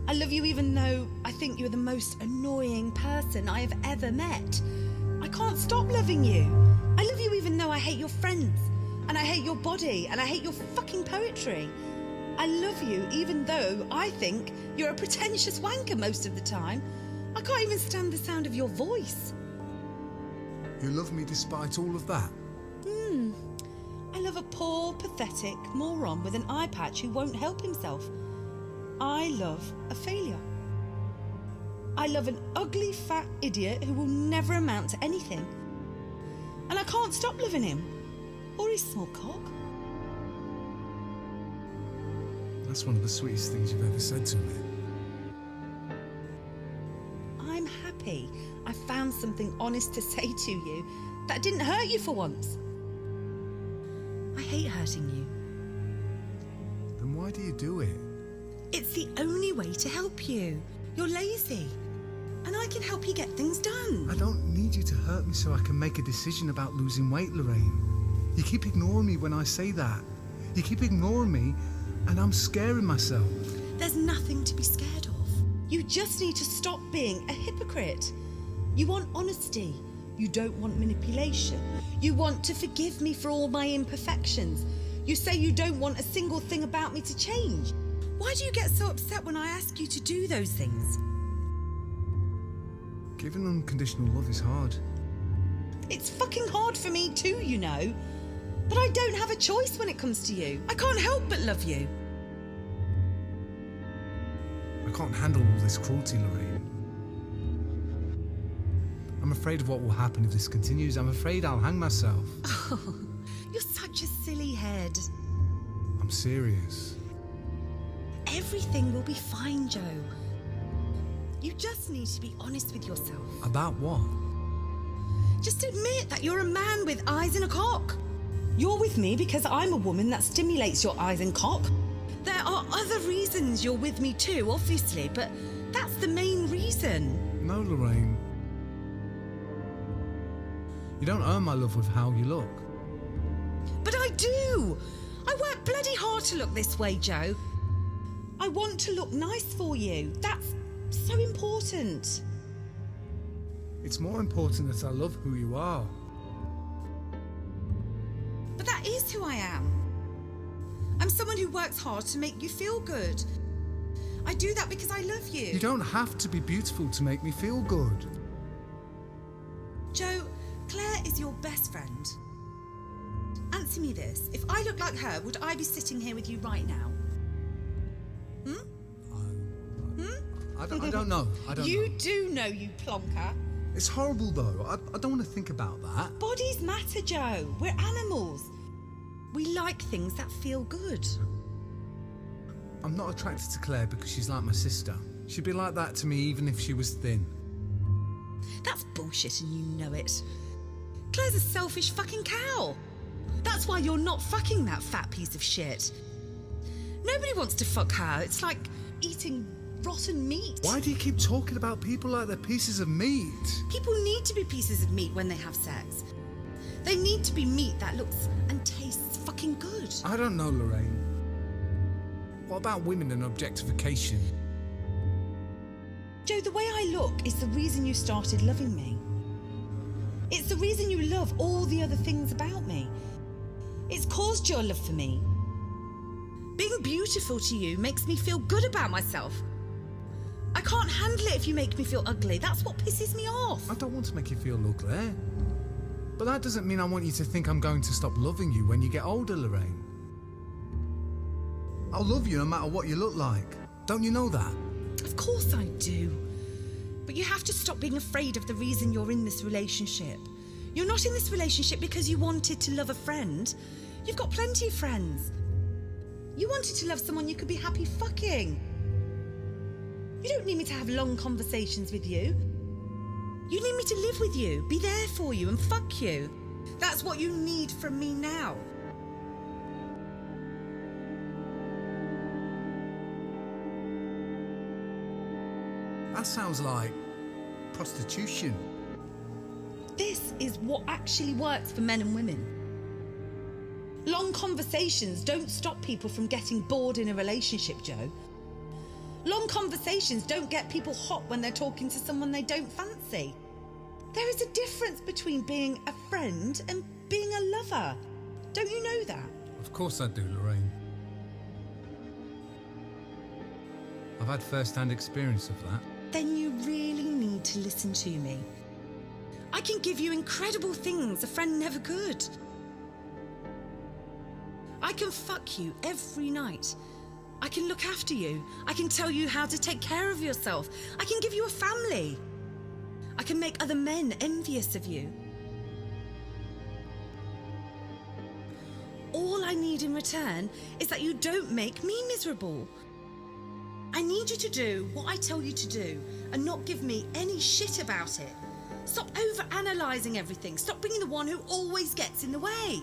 I love you even though I think you're the most annoying person I have ever met. I can't stop loving you. I love you even though I hate your friends, and I hate your body, and I hate your fucking poetry. I love you even though I think you're a pretentious wanker most of the time. I can't even stand the sound of your voice. You love me despite all of that? I love a poor, pathetic moron with an eye patch who won't help himself. I love a failure. I love an ugly, fat idiot who will never amount to anything. And I can't stop loving him. Or his small cock. That's one of the sweetest things you've ever said to me. I'm happy I found something honest to say to you that didn't hurt you for once. hate hurting you. Then why do you do it? It's the only way to help you. You're lazy. And I can help you get things done. I don't need you to hurt me so I can make a decision about losing weight, Lorraine. You keep ignoring me when I say that. You keep ignoring me, and I'm scaring myself. There's nothing to be scared of. You just need to stop being a hypocrite. You want honesty. You don't want manipulation. You want to forgive me for all my imperfections. You say you don't want a single thing about me to change. Why do you get so upset when I ask you to do those things? Giving unconditional love is hard. It's fucking hard for me too, you know. But I don't have a choice when it comes to you. I can't help but love you. I can't handle all this cruelty, Lorraine. I'm afraid of what will happen if this continues. I'm afraid I'll hang myself. Oh, you're such a silly head. I'm serious. Everything will be fine, Joe. You just need to be honest with yourself. About what? Just admit that you're a man with eyes and a cock. You're with me because I'm a woman that stimulates your eyes and cock. There are other reasons you're with me too, obviously, but that's the main reason. No, Lorraine. You don't earn my love with how you look. But I do. I work bloody hard to look this way, Joe. I want to look nice for you. That's so important. It's more important that I love who you are. But that is who I am. I'm someone who works hard to make you feel good. I do that because I love you. You don't have to be beautiful to make me feel good. Joe, Claire is your best friend. Answer me this. If I looked like her, would I be sitting here with you right now? I don't know. I don't know. You do know, you plonker. It's horrible, though. I don't want to think about that. Bodies matter, Joe. We're animals. We like things that feel good. I'm not attracted to Claire because she's like my sister. She'd be like that to me even if she was thin. That's bullshit and you know it. Claire's a selfish fucking cow. That's why you're not fucking that fat piece of shit. Nobody wants to fuck her. It's like eating rotten meat. Why do you keep talking about people like they're pieces of meat? People need to be pieces of meat when they have sex. They need to be meat that looks and tastes fucking good. I don't know, Lorraine. What about women and objectification? Joe, the way I look is the reason you started loving me. It's the reason you love all the other things about me. It's caused your love for me. Being beautiful to you makes me feel good about myself. I can't handle it if you make me feel ugly. That's what pisses me off. I don't want to make you feel ugly. But that doesn't mean I want you to think I'm going to stop loving you when you get older, Lorraine. I'll love you no matter what you look like. Don't you know that? Of course I do. But you have to stop being afraid of the reason you're in this relationship. You're not in this relationship because you wanted to love a friend. You've got plenty of friends. You wanted to love someone you could be happy fucking. You don't need me to have long conversations with you. You need me to live with you, be there for you and fuck you. That's what you need from me now. That sounds like prostitution. This is what actually works for men and women. Long conversations don't stop people from getting bored in a relationship, Joe. Long conversations don't get people hot when they're talking to someone they don't fancy. There is a difference between being a friend and being a lover. Don't you know that? Of course I do, Lorraine. I've had first-hand experience of that. Then you really need to listen to me. I can give you incredible things a friend never could. I can fuck you every night. I can look after you. I can tell you how to take care of yourself. I can give you a family. I can make other men envious of you. All I need in return is that you don't make me miserable. I need you to do what I tell you to do and not give me any shit about it. Stop over-analysing everything. Stop being the one who always gets in the way.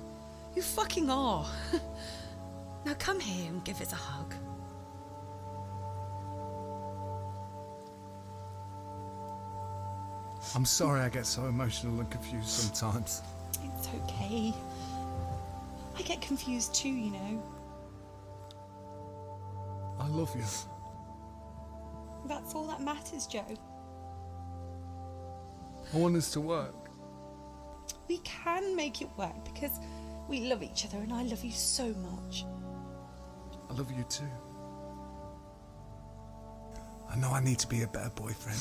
You fucking are. Now come here and give us a hug. I'm sorry I get so emotional and confused sometimes. It's okay. I get confused too, you know. I love you. That's all that matters, Joe. I want us to work. We can make it work because we love each other and I love you so much. I love you too. I know I need to be a better boyfriend.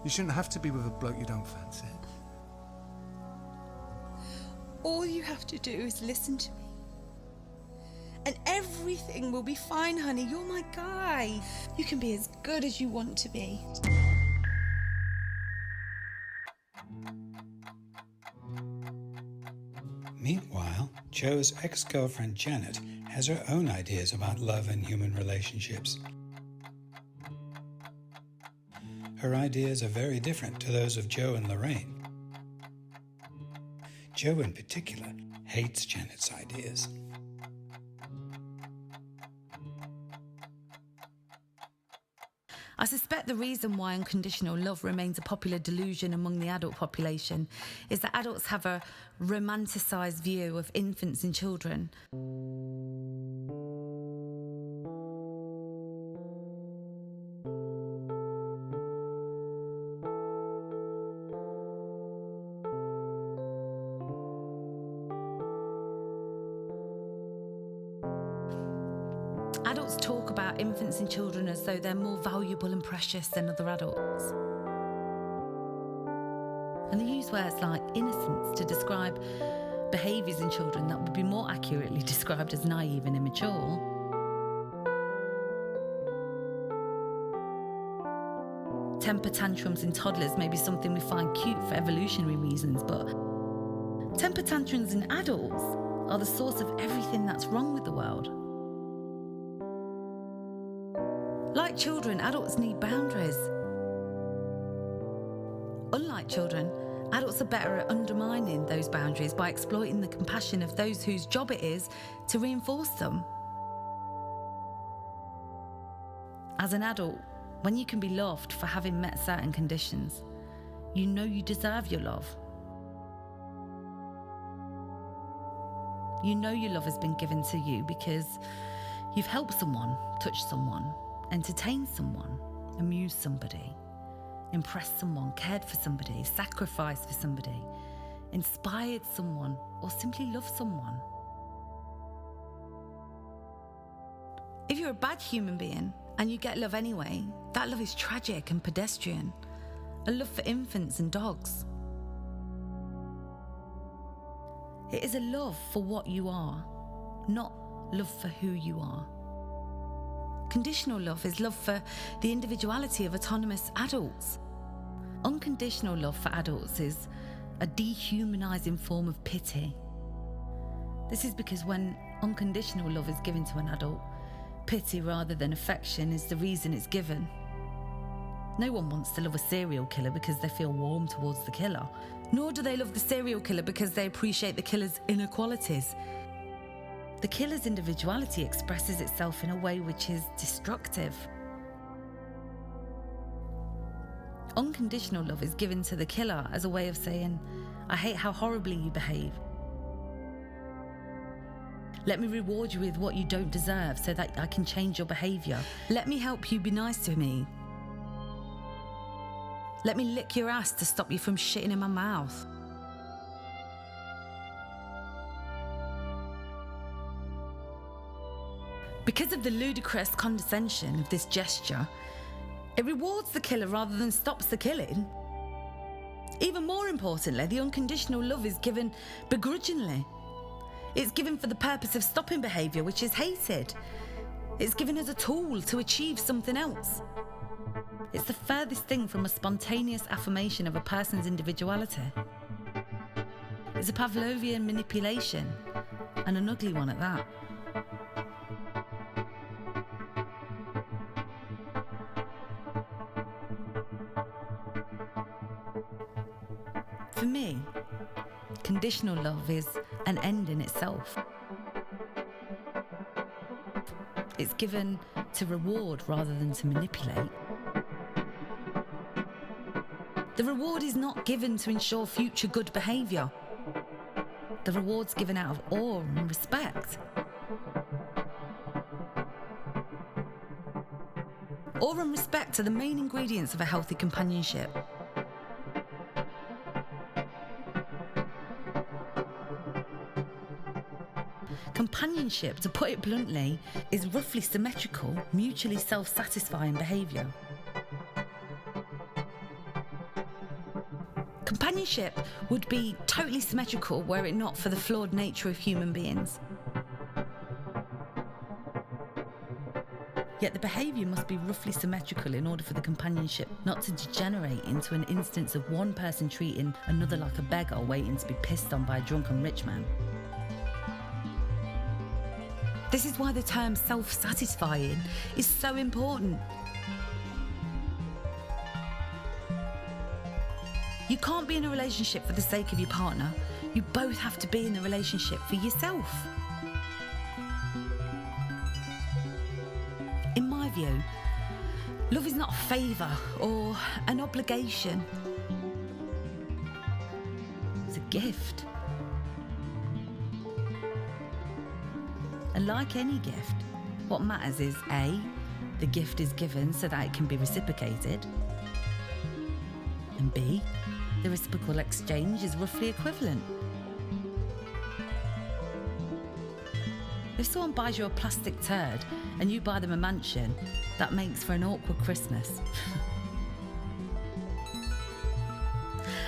You shouldn't have to be with a bloke you don't fancy. All you have to do is listen to me. And everything will be fine, honey. You're my guy. You can be as good as you want to be. Meanwhile, Joe's ex-girlfriend Janet has her own ideas about love and human relationships. Her ideas are very different to those of Joe and Lorraine. Joe in particular hates Janet's ideas. I suspect the reason why unconditional love remains a popular delusion among the adult population is that adults have a romanticised view of infants and children. Adults talk about infants and children as though they're more valuable and precious than other adults. And they use words like innocence to describe behaviours in children that would be more accurately described as naive and immature. Temper tantrums in toddlers may be something we find cute for evolutionary reasons, but temper tantrums in adults are the source of everything that's wrong with the world. Like children, adults need boundaries. Unlike children, adults are better at undermining those boundaries by exploiting the compassion of those whose job it is to reinforce them. As an adult, when you can be loved for having met certain conditions, you know you deserve your love. You know your love has been given to you because you've helped someone, touched someone, entertained someone, amused somebody, impressed someone, cared for somebody, sacrificed for somebody, inspired someone, or simply loved someone. If you're a bad human being and you get love anyway, that love is tragic and pedestrian. A love for infants and dogs. It is a love for what you are, not love for who you are. Conditional love is love for the individuality of autonomous adults. Unconditional love for adults is a dehumanising form of pity. This is because when unconditional love is given to an adult, pity rather than affection is the reason it's given. No one wants to love a serial killer because they feel warm towards the killer, nor do they love the serial killer because they appreciate the killer's inequalities. The killer's individuality expresses itself in a way which is destructive. Unconditional love is given to the killer as a way of saying, I hate how horribly you behave. Let me reward you with what you don't deserve so that I can change your behaviour. Let me help you be nice to me. Let me lick your ass to stop you from shitting in my mouth. Because of the ludicrous condescension of this gesture, it rewards the killer rather than stops the killing. Even more importantly, the unconditional love is given begrudgingly. It's given for the purpose of stopping behaviour which is hated. It's given as a tool to achieve something else. It's the furthest thing from a spontaneous affirmation of a person's individuality. It's a Pavlovian manipulation, and an ugly one at that. For me, Conditional love is an end in itself. It's given to reward rather than to manipulate. The reward is not given to ensure future good behaviour. The reward's given out of awe and respect. Awe and respect are the main ingredients of a healthy companionship. Companionship, to put it bluntly, is roughly symmetrical, mutually self-satisfying behaviour. Companionship would be totally symmetrical were it not for the flawed nature of human beings. Yet the behaviour must be roughly symmetrical in order for the companionship not to degenerate into an instance of one person treating another like a beggar waiting to be pissed on by a drunken rich man. This is why the term self-satisfying is so important. You can't be in a relationship for the sake of your partner. You both have to be in the relationship for yourself. In my view, love is not a favour or an obligation. It's a gift. And like any gift, what matters is A, the gift is given so that it can be reciprocated, and B, the reciprocal exchange is roughly equivalent. If someone buys you a plastic turd and you buy them a mansion, that makes for an awkward Christmas.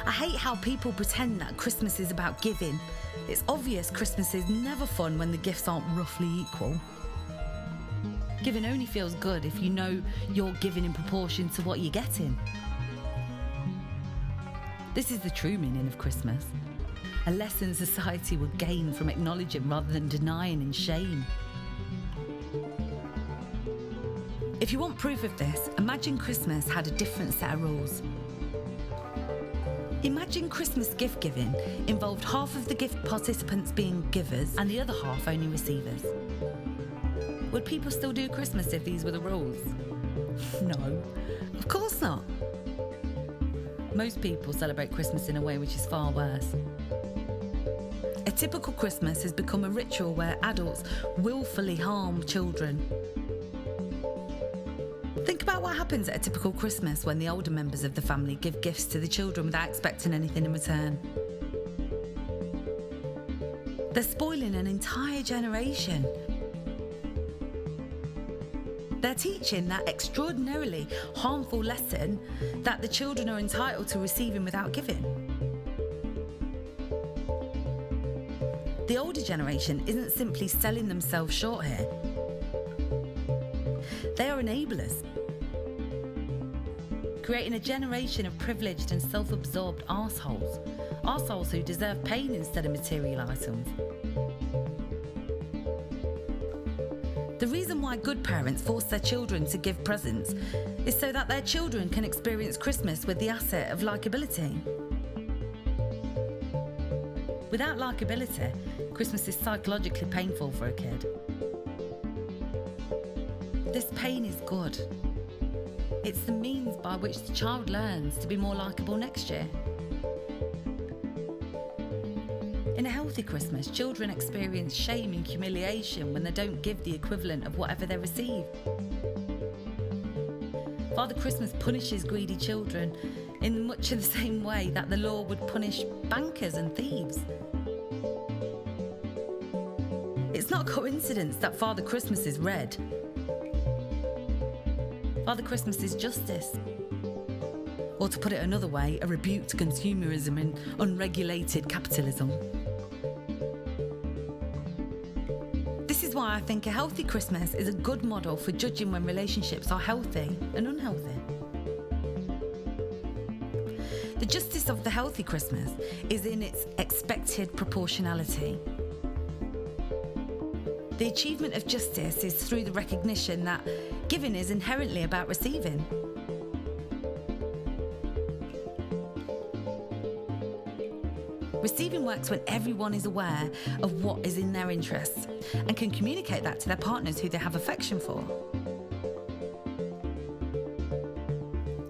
I hate how people pretend that Christmas is about giving. It's obvious Christmas is never fun when the gifts aren't roughly equal. Giving only feels good if you know you're giving in proportion to what you're getting. This is the true meaning of Christmas. A lesson society would gain from acknowledging rather than denying in shame. If you want proof of this, imagine Christmas had a different set of rules. Imagine Christmas gift giving involved half of the gift participants being givers and the other half only receivers. Would people still do Christmas if these were the rules? No, of course not. Most people celebrate Christmas in a way which is far worse. A typical Christmas has become a ritual where adults willfully harm children. Think about what happens at a typical Christmas when the older members of the family give gifts to the children without expecting anything in return. They're spoiling an entire generation. They're teaching that extraordinarily harmful lesson that the children are entitled to receiving without giving. The older generation isn't simply selling themselves short here. They are enablers, creating a generation of privileged and self-absorbed arseholes who deserve pain instead of material items. The reason why good parents force their children to give presents is so that their children can experience Christmas with the asset of likability. Without likability, Christmas is psychologically painful for a kid. This pain is good. It's the means by which the child learns to be more likeable next year. In a healthy Christmas, children experience shame and humiliation when they don't give the equivalent of whatever they receive. Father Christmas punishes greedy children in much of the same way that the law would punish bankers and thieves. It's not a coincidence that Father Christmas is red. Father Christmas is justice. Or to put it another way, a rebuke to consumerism and unregulated capitalism. This is why I think a healthy Christmas is a good model for judging when relationships are healthy and unhealthy. The justice of the healthy Christmas is in its expected proportionality. The achievement of justice is through the recognition that giving is inherently about receiving. Receiving works when everyone is aware of what is in their interests and can communicate that to their partners who they have affection for.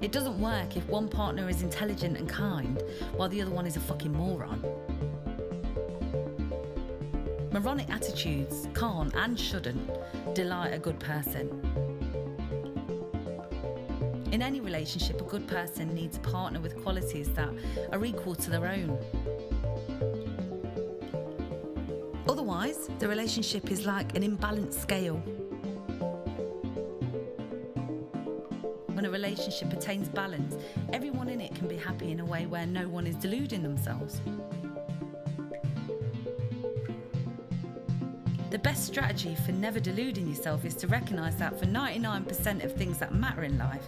It doesn't work if one partner is intelligent and kind while the other one is a fucking moron. Moronic attitudes can't and shouldn't delight a good person. In any relationship, a good person needs a partner with qualities that are equal to their own. Otherwise, the relationship is like an imbalanced scale. When a relationship attains balance, everyone in it can be happy in a way where no one is deluding themselves. The best strategy for never deluding yourself is to recognise that for 99% of things that matter in life,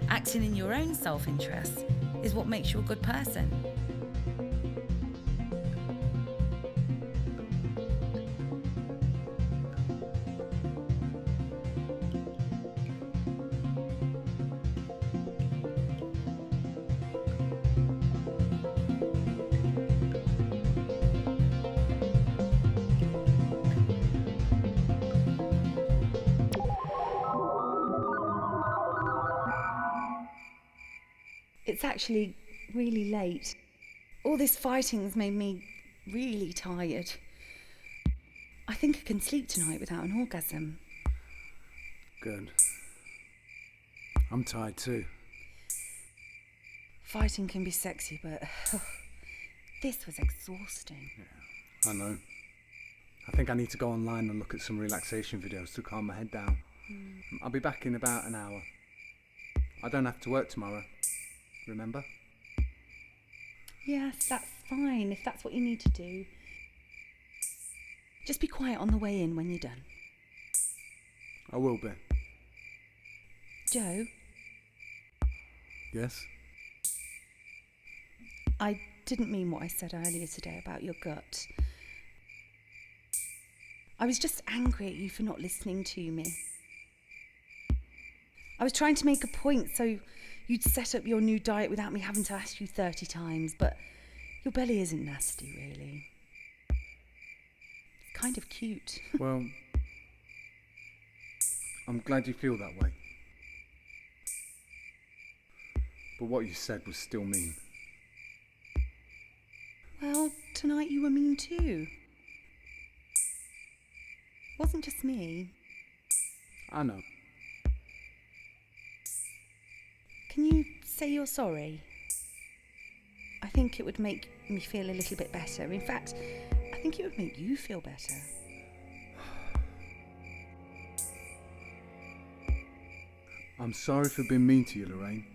acting in your own self-interest is what makes you a good person. It's actually really late. All this fighting's made me really tired. I think I can sleep tonight without an orgasm. Good. I'm tired too. Fighting can be sexy, but this was exhausting. Yeah, I know. I think I need to go online and look at some relaxation videos to calm my head down. I'll be back in about an hour. I don't have to work tomorrow. Remember? Yes, that's fine if that's what you need to do. Just be quiet on the way in when you're done. I will be. Joe? Yes? I didn't mean what I said earlier today about your gut. I was just angry at you for not listening to me. I was trying to make a point so you'd set up your new diet without me having to ask you 30 times, but your belly isn't nasty, really. It's kind of cute. Well, I'm glad you feel that way. But what you said was still mean. Well, tonight you were mean too. Wasn't just me. I know. Can you say you're sorry? I think it would make me feel a little bit better. In fact, I think it would make you feel better. I'm sorry for being mean to you, Lorraine.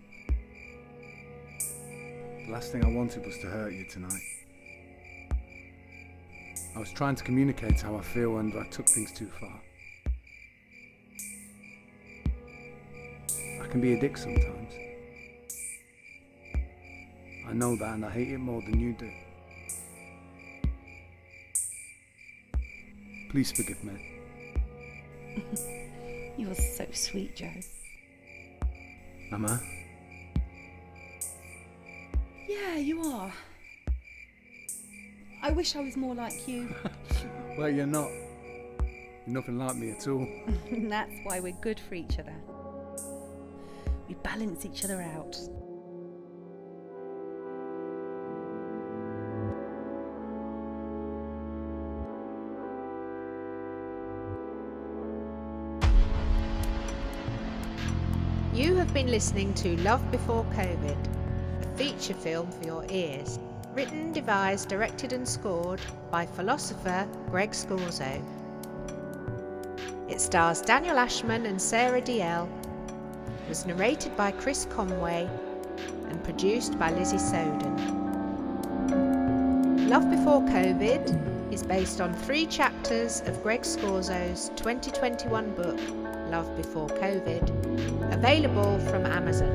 The last thing I wanted was to hurt you tonight. I was trying to communicate how I feel and I took things too far. I can be a dick sometimes. I know that and I hate it more than you do. Please forgive me. You're so sweet, Joe. Am I? Yeah, you are. I wish I was more like you. Well, you're not. You're nothing like me at all. And that's why we're good for each other. We balance each other out. You have been listening to Love Before COVID, a feature film for your ears. Written, devised, directed and scored by philosopher Greg Scorzo. It stars Daniel Ashman and Sarah DL. It was narrated by Chris Conway and produced by Lizzie Soden. Love Before COVID is based on 3 chapters of Greg Scorzo's 2021 book, Love Before COVID, available from Amazon.